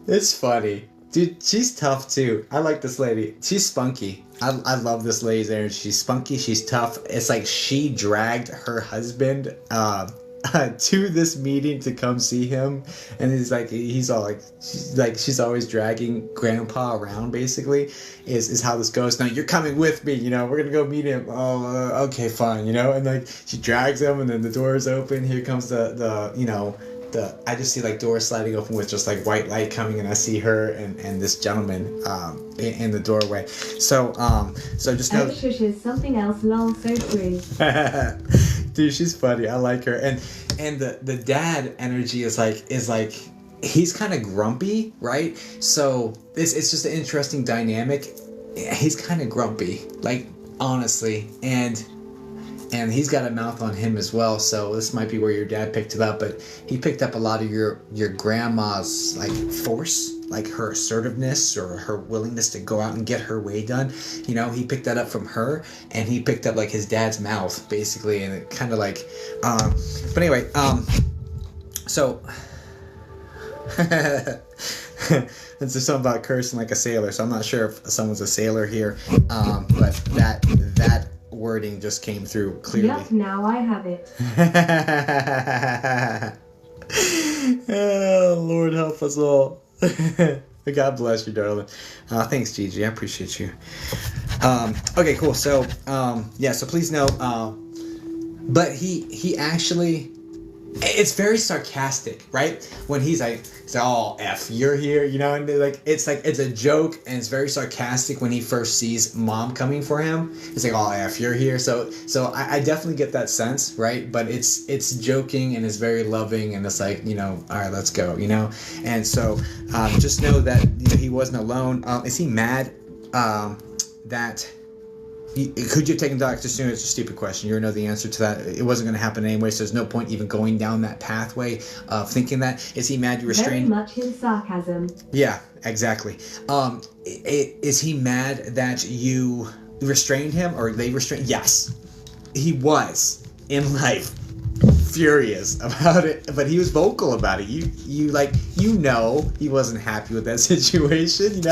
It's funny. Dude, she's tough too. I like this lady. She's spunky. I love this lady's energy. She's spunky. She's tough. It's like she dragged her husband to this meeting to come see him, and he's all like she's always dragging grandpa around, basically is how this goes. Now you're coming with me, we're gonna go meet him. Oh, okay, fine, and like she drags him, and then the doors open. Here comes I just see like doors sliding open with just like white light coming, and I see her and this gentleman in the doorway. So just know.
Shush is something else. Lol, so true.
Dude, she's funny. I like her. And the dad energy is like he's kind of grumpy, right? So it's just an interesting dynamic. He's kind of grumpy, like honestly, and he's got a mouth on him as well, so this might be where your dad picked it up, but he picked up a lot of your grandma's like force, like her assertiveness or her willingness to go out and get her way done. He picked that up from her, and he picked up like his dad's mouth, basically, and it kind of like but anyway, so it's just something about cursing like a sailor, so I'm not sure if someone's a sailor here, but that wording just came through clearly.
Yep, now I have it.
Oh, Lord help us all. God bless you, darling. Thanks, Gigi. I appreciate you. Okay, cool. So, so please know, but he actually, it's very sarcastic, right? When he's like, oh, F, you're here, and it's a joke, and it's very sarcastic when he first sees mom coming for him. It's like, oh, F, you're here. So I definitely get that sense, right? But it's joking, and it's very loving, and it's like, all right, let's go, And so just know that he wasn't alone. Is he mad that... Could you have taken doctor sooner? It's a stupid question. You already know the answer to that. It wasn't going to happen anyway, so there's no point even going down that pathway of thinking that. Is he mad you restrained?
Very much in sarcasm.
Yeah, exactly. Is he mad that you restrained him, or they restrained? Yes, he was in life furious about it, but he was vocal about it. He wasn't happy with that situation.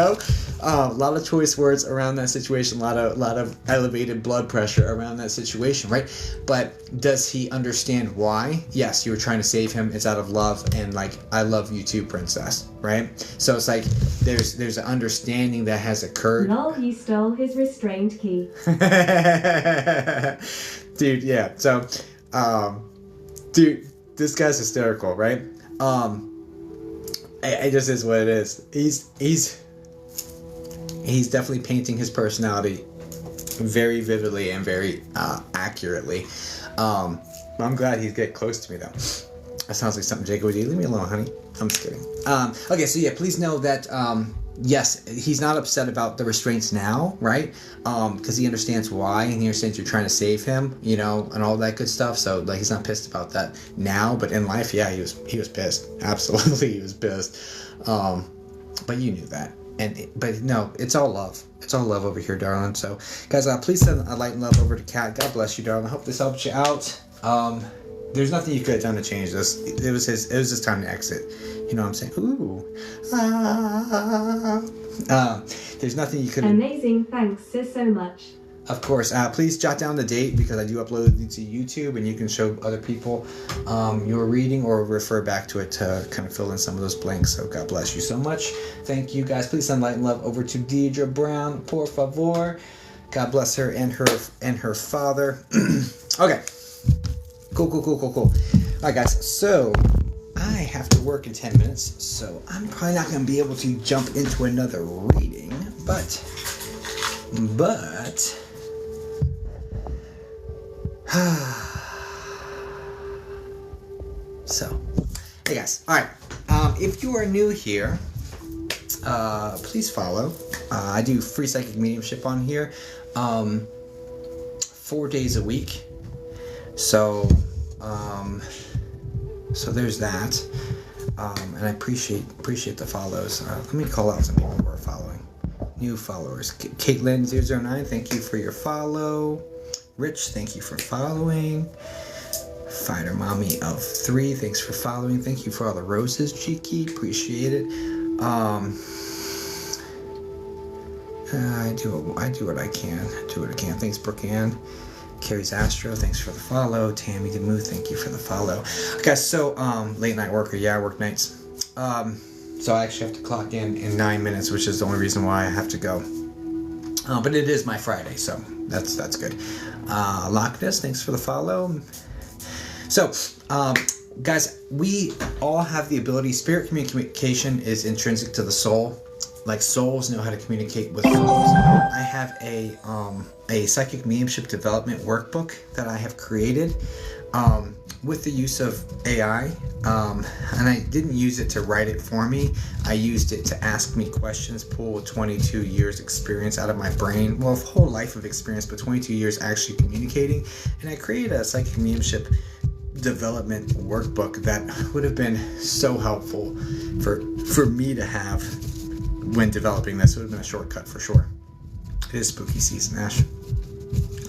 A lot of choice words around that situation, a lot of elevated blood pressure around that situation, right? But does he understand why? Yes, you were trying to save him. It's out of love, and like, I love you too, princess, right? So it's like there's an understanding that has occurred.
Lol, you stole his restraint key.
Dude, yeah. So dude, this guy's hysterical, right? It just is what it is. He's definitely painting his personality very vividly and very accurately. I'm glad he's getting close to me, though. That sounds like something Jacob would do. Leave me alone, honey. I'm just kidding. Okay, so yeah, please know that, yes, he's not upset about the restraints now, right? Because he understands why, and he understands you're trying to save him, and all that good stuff. So, like, he's not pissed about that now, but in life, yeah, he was pissed. Absolutely, he was pissed. But you knew that. But no, it's all love. It's all love over here, darling. So, guys, please send a light and love over to Kat. God bless you, darling. I hope this helps you out. There's nothing you could have done to change this. It was his time to exit. You know what I'm saying? Ooh. There's nothing you could have...
Amazing. Thanks so much.
Of course. Please jot down the date, because I do upload it to YouTube, and you can show other people your reading or refer back to it to kind of fill in some of those blanks. So God bless you so much. Thank you, guys. Please send light and love over to Deidre Brown, por favor. God bless her and her father. Okay. Cool. All right, guys. So I have to work in 10 minutes, so I'm probably not going to be able to jump into another reading, but So, hey guys. All right. If you are new here, please follow. I do free psychic mediumship on here, 4 days a week. So there's that. And I appreciate the follows. Let me call out some people who are following. New followers. Caitlin009, thank you for your follow. Rich, thank you for following. Fighter Mommy of 3, thanks for following. Thank you for all the roses, Cheeky. Appreciate it. I do what I can. Thanks, Brooke Ann. Carrie's Astro, thanks for the follow. Tammy Demuth, thank you for the follow. Okay, so late night worker, I work nights. So I actually have to clock in 9 minutes, which is the only reason why I have to go. But it is my Friday, so that's good. Loch Ness, thanks for the follow. So, guys, we all have the ability. Spirit communication is intrinsic to the soul. Like souls know how to communicate with souls. I have a psychic mediumship development workbook that I have created with the use of AI. And I didn't use it to write it for me. I used it to ask me questions, pull 22 years experience out of my brain. Well, a whole life of experience, but 22 years actually communicating. And I created a psychic mediumship development workbook that would have been so helpful for me to have when developing this. It would have been a shortcut for sure. It is spooky season, Ash. I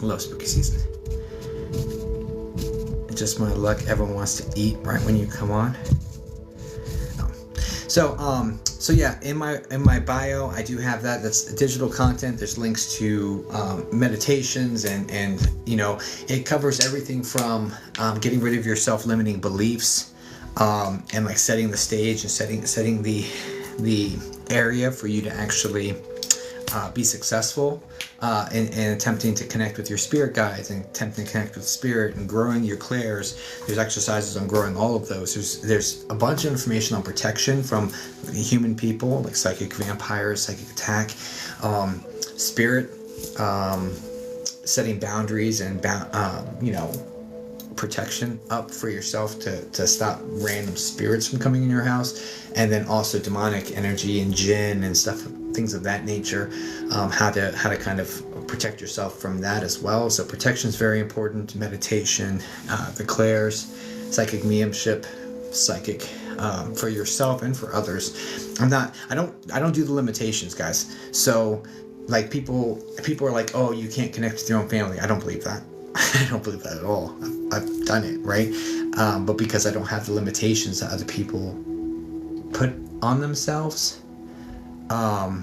love spooky season. Just my luck, everyone wants to eat right when you come on. So yeah, in my bio, I do have that. That's digital content. There's links to meditations and it covers everything from getting rid of your self-limiting beliefs and like setting the stage and setting the area for you to actually be successful in attempting to connect with your spirit guides and attempting to connect with spirit and growing your clairs. There's exercises on growing all of those. There's a bunch of information on protection from human people, like psychic vampires, psychic attack, spirit, setting boundaries and protection up for yourself to stop random spirits from coming in your house, and then also demonic energy and jinn and stuff, things of that nature, how to kind of protect yourself from that as well. So protection is very important. Meditation, the clairs, psychic mediumship, psychic for yourself and for others. I don't do the limitations, guys. So like people are like, oh, you can't connect with your own family. I don't believe that. I don't believe that at all. I've done it, right? But because I don't have the limitations that other people put on themselves, I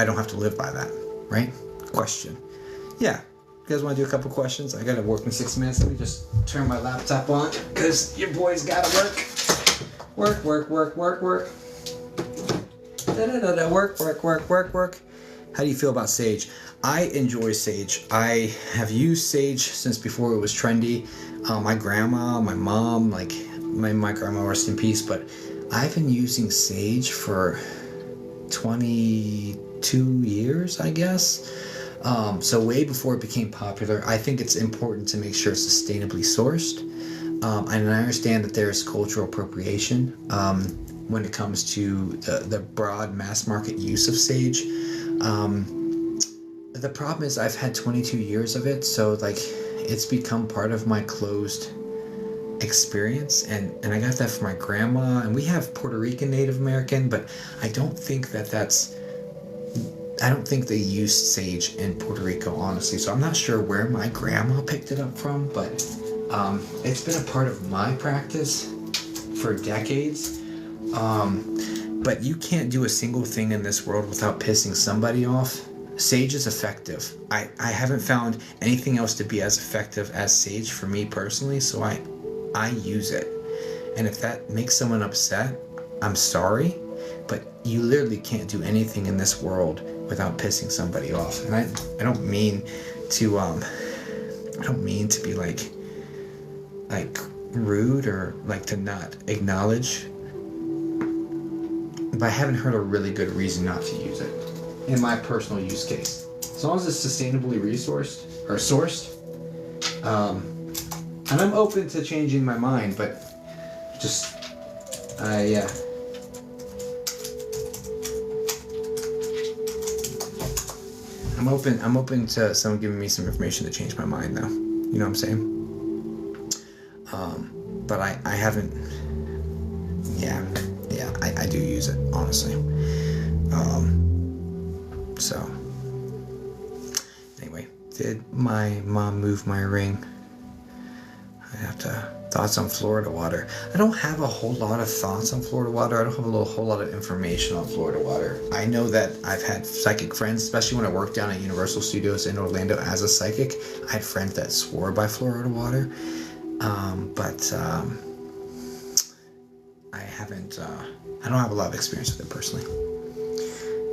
don't have to live by that, right? Question. Yeah. You guys want to do a couple questions? I got to work in 6 minutes. Let me just turn my laptop on because your boy's got to work. Work. Work. How do you feel about sage? I enjoy sage. I have used sage since before it was trendy. My grandma, my mom, like my grandma, rest in peace, but I've been using sage for 22 years, I guess. So way before it became popular. I think it's important to make sure it's sustainably sourced. And I understand that there's cultural appropriation when it comes to the broad mass market use of sage. The problem is I've had 22 years of it, so like it's become part of my closed experience, and I got that from my grandma, and we have Puerto Rican Native American, but I don't think they use sage in Puerto Rico, honestly, so I'm not sure where my grandma picked it up from, but it's been a part of my practice for decades. But you can't do a single thing in this world without pissing somebody off. Sage is effective. I haven't found anything else to be as effective as sage for me personally, so I use it. And if that makes someone upset, I'm sorry, but you literally can't do anything in this world without pissing somebody off. And I don't mean to be like rude or like to not acknowledge, but I haven't heard a really good reason not to use it in my personal use case. As long as it's sustainably sourced, And I'm open to changing my mind, but just, yeah. I'm open to someone giving me some information to change my mind, though. You know what I'm saying? But I haven't. Yeah, I do use it, honestly. So anyway, did my mom move my ring? I have to. Thoughts on Florida water. I don't have a whole lot of thoughts on Florida water. I don't have a whole lot of information on Florida water. I know that I've had psychic friends, especially when I worked down at Universal Studios in Orlando as a psychic. I had friends that swore by Florida water. But I haven't, I don't have a lot of experience with it personally.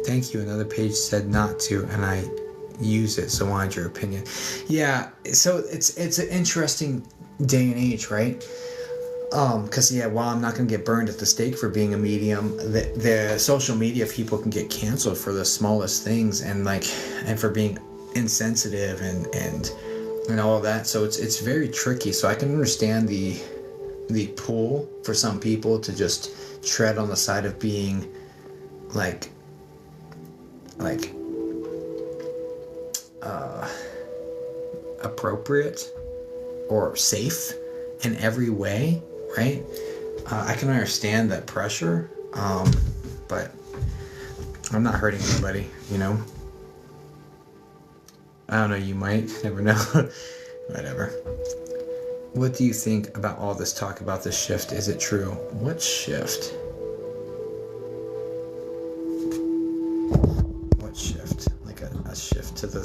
Thank you. Another page said not to, and I use it, so wanted your opinion. Yeah, so it's an interesting day and age, right? Because while I'm not going to get burned at the stake for being a medium, the social media people can get canceled for the smallest things, and for being insensitive and all of that. So it's very tricky. So I can understand the pull for some people to just tread on the side of being appropriate or safe in every way, right? I can understand that pressure, but I'm not hurting anybody, you know? I don't know, you might, never know. Whatever. What do you think about all this talk about this shift? Is it true? What shift? What shift? Like a shift to the...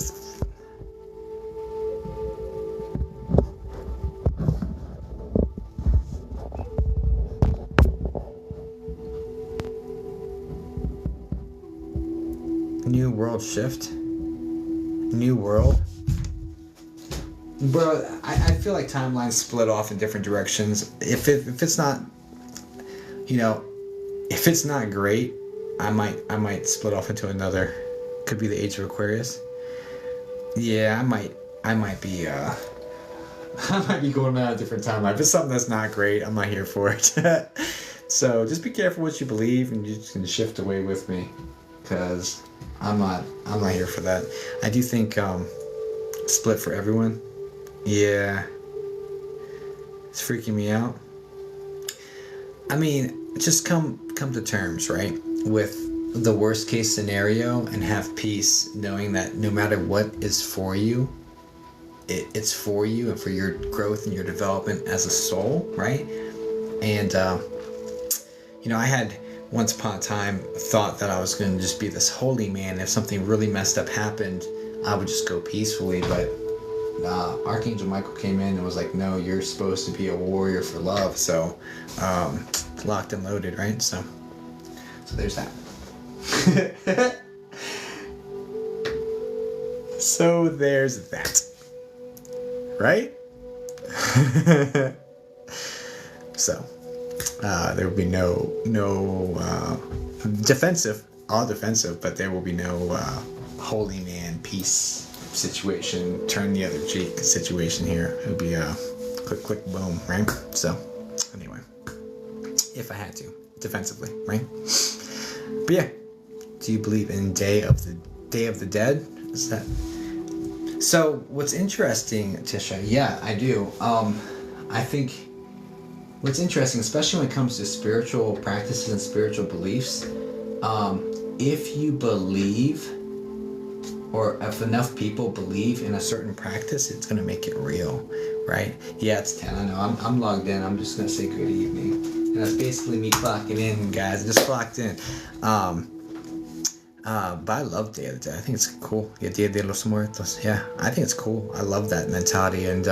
New world shift? New world? Bro, I feel like timelines split off in different directions. If it's not, if it's not great, I might split off into another. Could be the Age of Aquarius. Yeah, I might be I might be going on a different timeline. If it's something that's not great, I'm not here for it. So just be careful what you believe, and you just can shift away with me, because I'm not here for that. I do think split for everyone. Yeah, it's freaking me out. I mean, just come to terms, right, with the worst case scenario and have peace, knowing that no matter what is for you, it's for you and for your growth and your development as a soul, right? And I had once upon a time thought that I was going to just be this holy man. If something really messed up happened, I would just go peacefully, but Archangel Michael came in and was like, no, you're supposed to be a warrior for love. So locked and loaded, right? So there's that. So there's that, right? So there will be no defensive, all defensive, but there will be no holy man peace situation, turn the other cheek situation here. It'll be a click boom, right? So anyway, if I had to, defensively, right? But yeah, do you believe in Day of the Dead? Is that so? What's interesting, Tisha? Yeah, I do. I think what's interesting, especially when it comes to spiritual practices and spiritual beliefs, if you believe, or if enough people believe in a certain practice, it's going to make it real, right? Yeah, it's 10. I know. I'm logged in. I'm just going to say good evening. And that's basically me clocking in, guys. I just clocked in. But I love Day of the Dead. I think it's cool. Yeah, Dia de los Muertos. Yeah, I think it's cool. I love that mentality. And,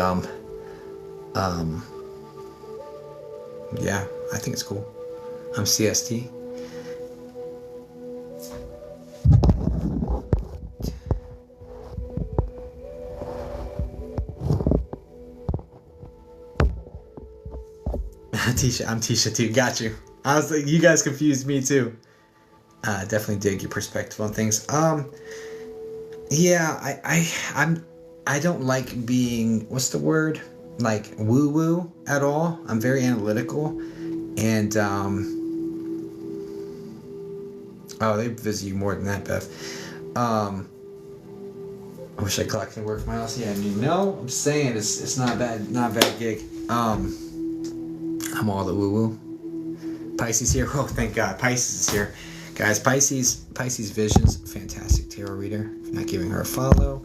yeah, I think it's cool. I'm CST. I'm Tisha too. Got you. I was like, you guys confused me too. Definitely dig your perspective on things. Yeah, I don't like being, what's the word? like woo-woo at all. I'm very analytical, and they visit you more than that, Bev. I wish I collected work for my house. Yeah, I'm saying it's not bad, not a bad gig. I'm all the woo-woo. Pisces here. Oh, thank God, Pisces is here, guys. Pisces Visions, fantastic tarot reader. If you're not giving her a follow,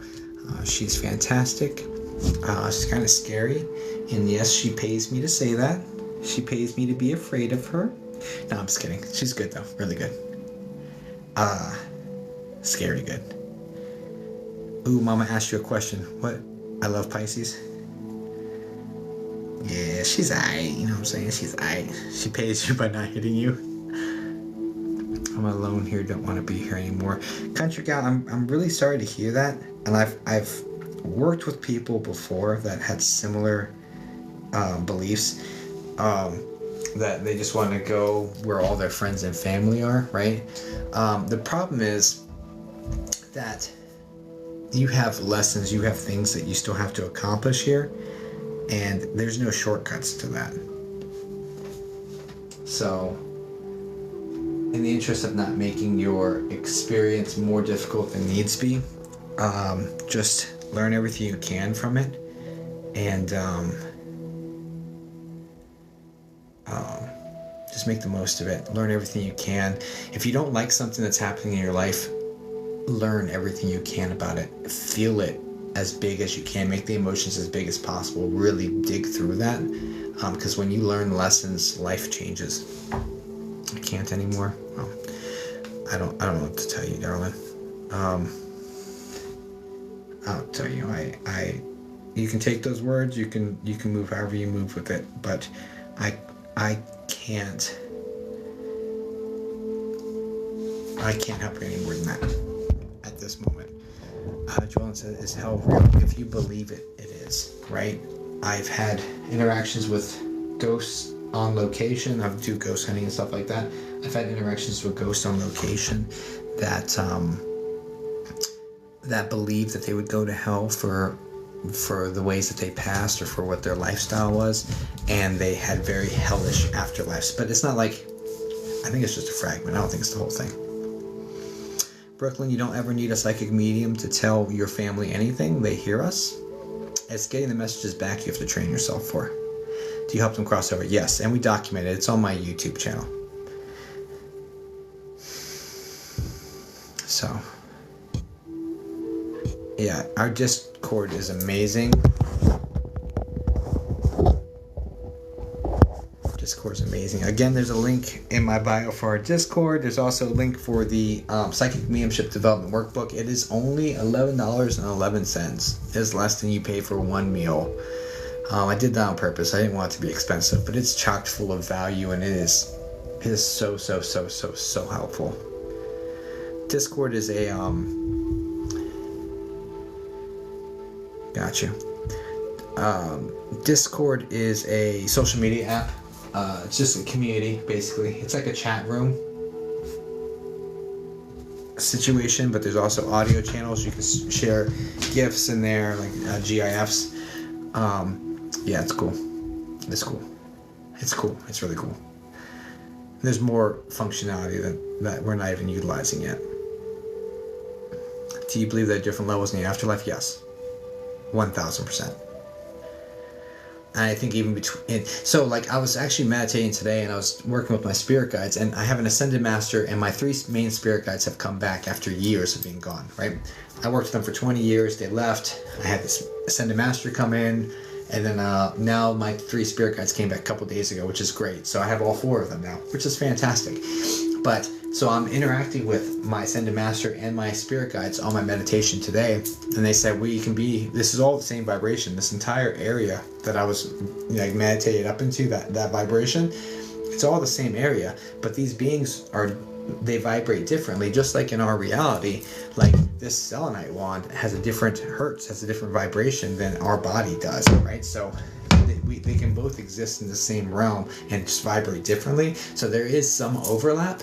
she's fantastic. She's kind of scary, and yes, she pays me to say that. She pays me to be afraid of her. No, I'm just kidding. She's good though, really good. Scary good. Ooh, Mama asked you a question. What? I love Pisces. Yeah, she's aight. You know what I'm saying? She's aight. She pays you by not hitting you. I'm alone here. Don't want to be here anymore. Country gal, I'm really sorry to hear that. And I've worked with people before that had similar beliefs. That they just want to go where all their friends and family are, right? The problem is that you have lessons, you have things that you still have to accomplish here, and there's no shortcuts to that. So, in the interest of not making your experience more difficult than needs be, just learn everything you can from it, and just make the most of it. Learn everything you can. If you don't like something that's happening in your life, learn everything you can about it. Feel it as big as you can. Make the emotions as big as possible. Really dig through that, because when you learn lessons, life changes. I can't anymore. Well, I don't know what to tell you, darling. I'll tell you. You can take those words. You can move however you move with it. But I can't help you any more than that at this moment. Joellen says, is hell real? If you believe it, it is, right? I've had interactions with ghosts on location. I do ghost hunting and stuff like that. I've had interactions with ghosts on location that believe that they would go to hell for the ways that they passed or for what their lifestyle was, and they had very hellish afterlives. But it's not like, I think it's just a fragment. I don't think it's the whole thing. Brooklyn, you don't ever need a psychic medium to tell your family anything. They hear us. It's getting the messages back you have to train yourself for. Do you help them cross over? Yes, and we document it. It's on my YouTube channel. So, yeah, our Discord is amazing. Discord is amazing. Again, there's a link in my bio for our Discord. There's also a link for the Psychic Mediumship Development Workbook. It is only $11.11. It's less than you pay for one meal. I did that on purpose. I didn't want it to be expensive, but it's chock full of value, and it is so helpful. Discord is a gotcha. Discord is a social media app. It's just a community, basically. It's like a chat room situation, but there's also audio channels. You can share GIFs in there, like GIFs. Yeah, it's cool. It's cool. It's cool. It's really cool. There's more functionality that we're not even utilizing yet. Do you believe there are different levels in the afterlife? Yes. 1,000%. And I think even between, so like I was actually meditating today, and I was working with my spirit guides, and I have an ascended master, and my 3 main spirit guides have come back after years of being gone, right? I worked with them for 20 years, they left, I had this ascended master come in, and then now my 3 spirit guides came back a couple days ago, which is great. So I have all 4 of them now, which is fantastic. But so I'm interacting with my ascended master and my spirit guides on my meditation today, and they said this is all the same vibration. This entire area that I was meditated up into, that vibration, it's all the same area, but these beings they vibrate differently, just like in our reality. Like this selenite wand has a different hertz, has a different vibration than our body does, right? So they can both exist in the same realm and just vibrate differently. So there is some overlap.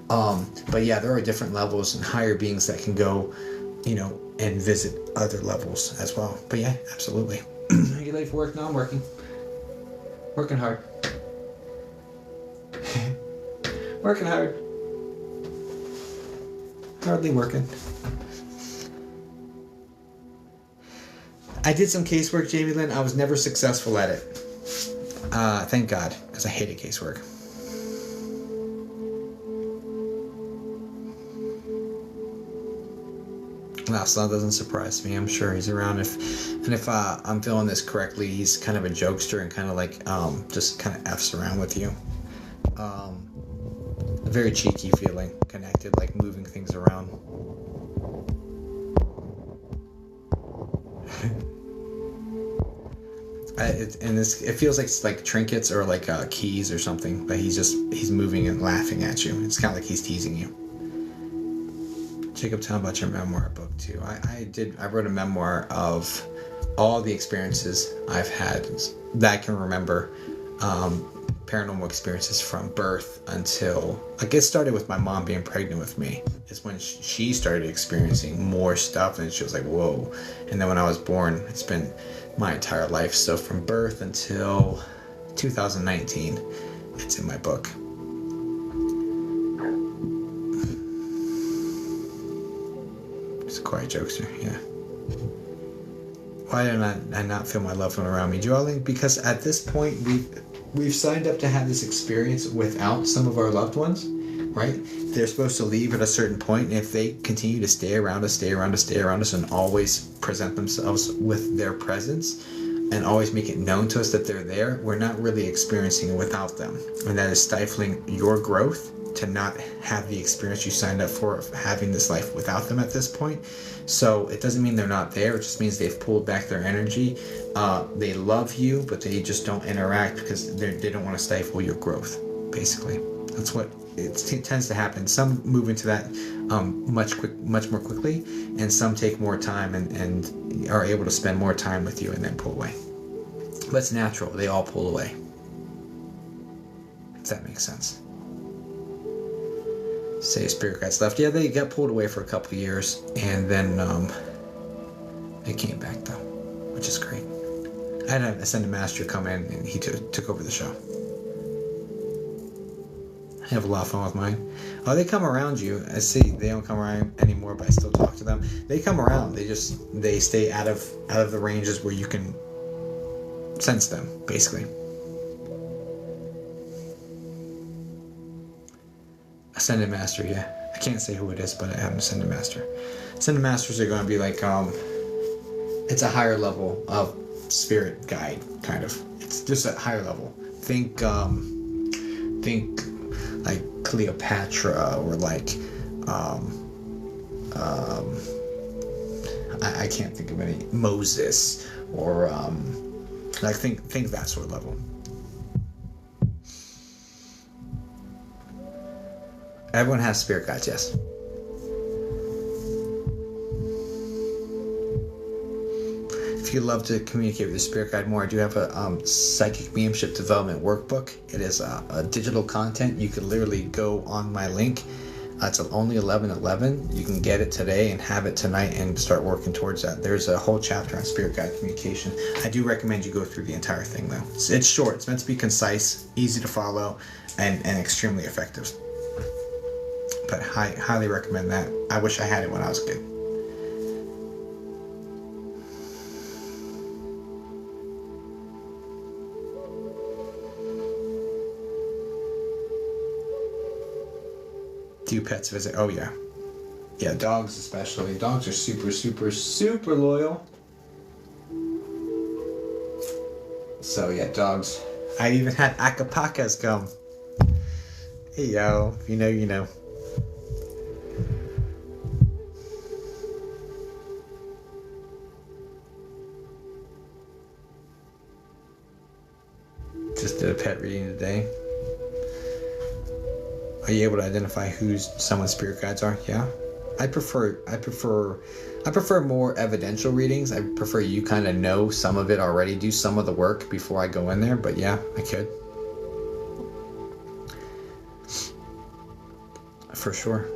But yeah, there are different levels and higher beings that can go, and visit other levels as well. But yeah, absolutely. Are you late for work? No, I'm working. Working hard. Working hard. Hardly working. I did some casework, Jamie Lynn. I was never successful at it. Thank God, because I hated casework. Well, so that doesn't surprise me. I'm sure he's around. If I'm feeling this correctly, he's kind of a jokester and kind of like just kind of F's around with you. A very cheeky feeling, connected, like moving things around. It feels like it's like trinkets or like keys or something, but he's moving and laughing at you. It's kind of like he's teasing you. Jacob, tell me about your memoir book too. I wrote a memoir of all the experiences I've had that I can remember, paranormal experiences from birth until, like, it started with my mom being pregnant with me. Is when she started experiencing more stuff, and she was like, whoa. And then when I was born, it's been my entire life. So from birth until 2019, it's in my book. It's a quiet jokester, yeah. Why did I not feel my loved one around me? Darling, because at this point we've signed up to have this experience without some of our loved ones, right? They're supposed to leave at a certain point, and if they continue to stay around us, and always present themselves with their presence, and always make it known to us that they're there, we're not really experiencing it without them. And that is stifling your growth to not have the experience you signed up for of having this life without them at this point. So it doesn't mean they're not there. It just means they've pulled back their energy. They love you, but they just don't interact because they don't want to stifle your growth, basically. That's what it tends to happen. Some move into that much more quickly, and some take more time and are able to spend more time with you and then pull away. But it's natural. They all pull away. If that makes sense. Say spirit guides left. Yeah, they got pulled away for a couple of years, and then they came back though, which is great. I had an Ascended Master come in, and he took over the show. I have a lot of fun with mine. Oh, they come around you. I see they don't come around anymore, but I still talk to them. They come around. They stay out of the ranges where you can sense them, basically. Ascended Master, yeah. I can't say who it is, but I have an Ascended Master. Ascended Masters are going to be like, it's a higher level of spirit guide, kind of. It's just a higher level. Think like Cleopatra, or like, I can't think of any, Moses, or, like, think that sort of level. Everyone has spirit guides, yes. If you'd love to communicate with your spirit guide more, I do have a psychic mediumship development workbook. It is a digital content. You can literally go on my link. It's only $11.11. You can get it today and have it tonight and start working towards that. There's a whole chapter on spirit guide communication. I do recommend you go through the entire thing, though. It's short. It's meant to be concise, easy to follow, and extremely effective. But I highly recommend that. I wish I had it when I was a kid. Do pets visit? Oh yeah. Yeah, dogs especially. Dogs are super, super, super loyal. So yeah, dogs. I even had acapacas come. Hey yo, if you know, you know. Just did a pet reading today. Are you able to identify who someone's spirit guides are? Yeah. I prefer more evidential readings. I prefer you kind of know some of it already, do some of the work before I go in there, but yeah, I could. For sure.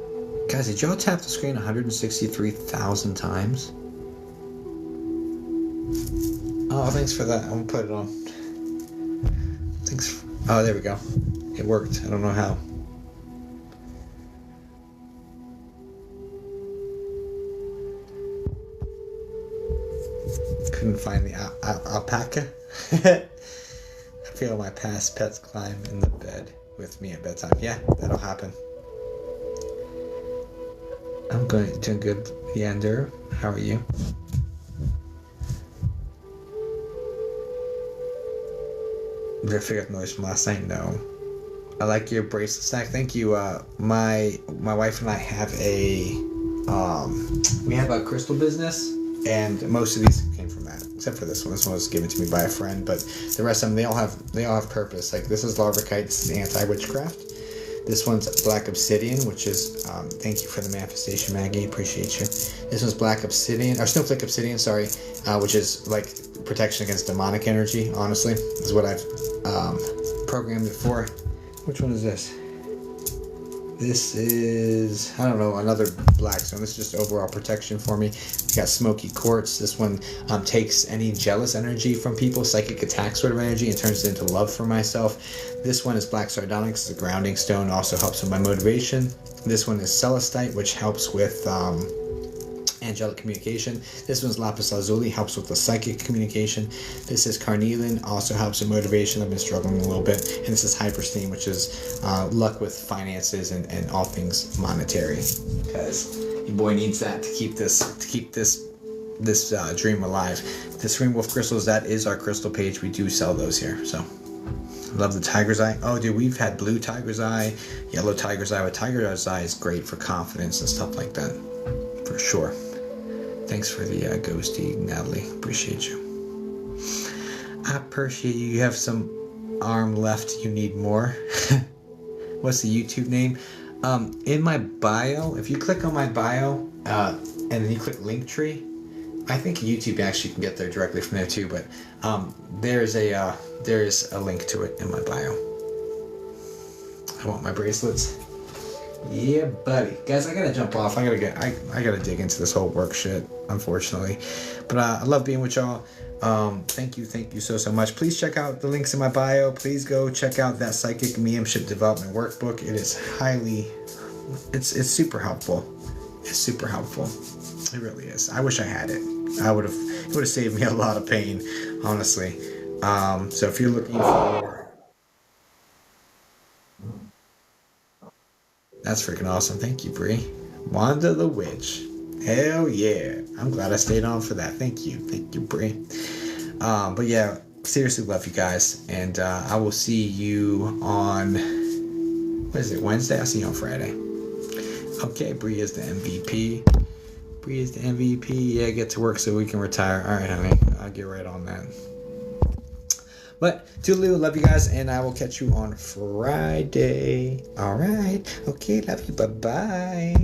Guys, did y'all tap the screen 163,000 times? Oh, thanks for that. I'm gonna put it on. Thanks. Oh, there we go. It worked. I don't know how. Couldn't find the alpaca. I feel my past pets climb in the bed with me at bedtime. Yeah, that'll happen. I'm doing good, Leander. How are you? Did I figure out the noise from last night? No. I like your bracelet stack. Thank you. My wife and I have we have a crystal business, and most of these came from that, except for this one. This one was given to me by a friend, but the rest of them, they all have purpose. Like this is Larvikite's anti-witchcraft. This one's Black Obsidian, which is thank you for the manifestation, Maggie. Appreciate you. This one's Black Obsidian, or Snowflake Obsidian, sorry, which is like protection against demonic energy. Honestly, is what I've programmed it for. Which one is this? This is, I don't know, another black stone. This is just overall protection for me. We got Smoky Quartz. This one takes any jealous energy from people, psychic attack sort of energy, and turns it into love for myself. This one is Black Sardonyx. It's a grounding stone. Also helps with my motivation. This one is Celestite, which helps with angelic communication. This one's Lapis Lazuli, helps with the psychic communication. This is Carnelian, also helps with motivation. I've been struggling a little bit. And this is Hypersteam, which is luck with finances and all things monetary. Because your boy needs that to keep this dream alive. The Scream Wolf crystals, that is our crystal page. We do sell those here. So love the Tiger's Eye. Oh, dude, we've had blue Tiger's Eye, yellow Tiger's Eye. But Tiger's Eye is great for confidence and stuff like that, for sure. Thanks for the ghosty, Natalie. Appreciate you. I appreciate you. You have some arm left. You need more. What's the YouTube name? In my bio, if you click on my bio and then you click Linktree, I think YouTube actually can get there directly from there too. But there's a link to it in my bio. I want my bracelets. Yeah, buddy. Guys, I gotta jump off. I gotta dig into this whole work shit, unfortunately. But I love being with y'all. Thank you so much. Please check out the links in my bio. Please go check out that Psychic Mediumship Development Workbook. It is it's super helpful. It's super helpful. It really is. I wish I had it. It would have saved me a lot of pain, honestly. So if you're looking for... That's freaking awesome. Thank you, Bree. Wanda the Witch. Hell yeah. I'm glad I stayed on for that. Thank you, Bree. But yeah, seriously love you guys. And I will see you on, what is it, Wednesday? I'll see you on Friday. Okay, Bree is the MVP. Yeah, get to work so we can retire. All right, honey. I'll get right on that. But toodaloo, love you guys, and I will catch you on Friday. All right. Okay, love you. Bye-bye.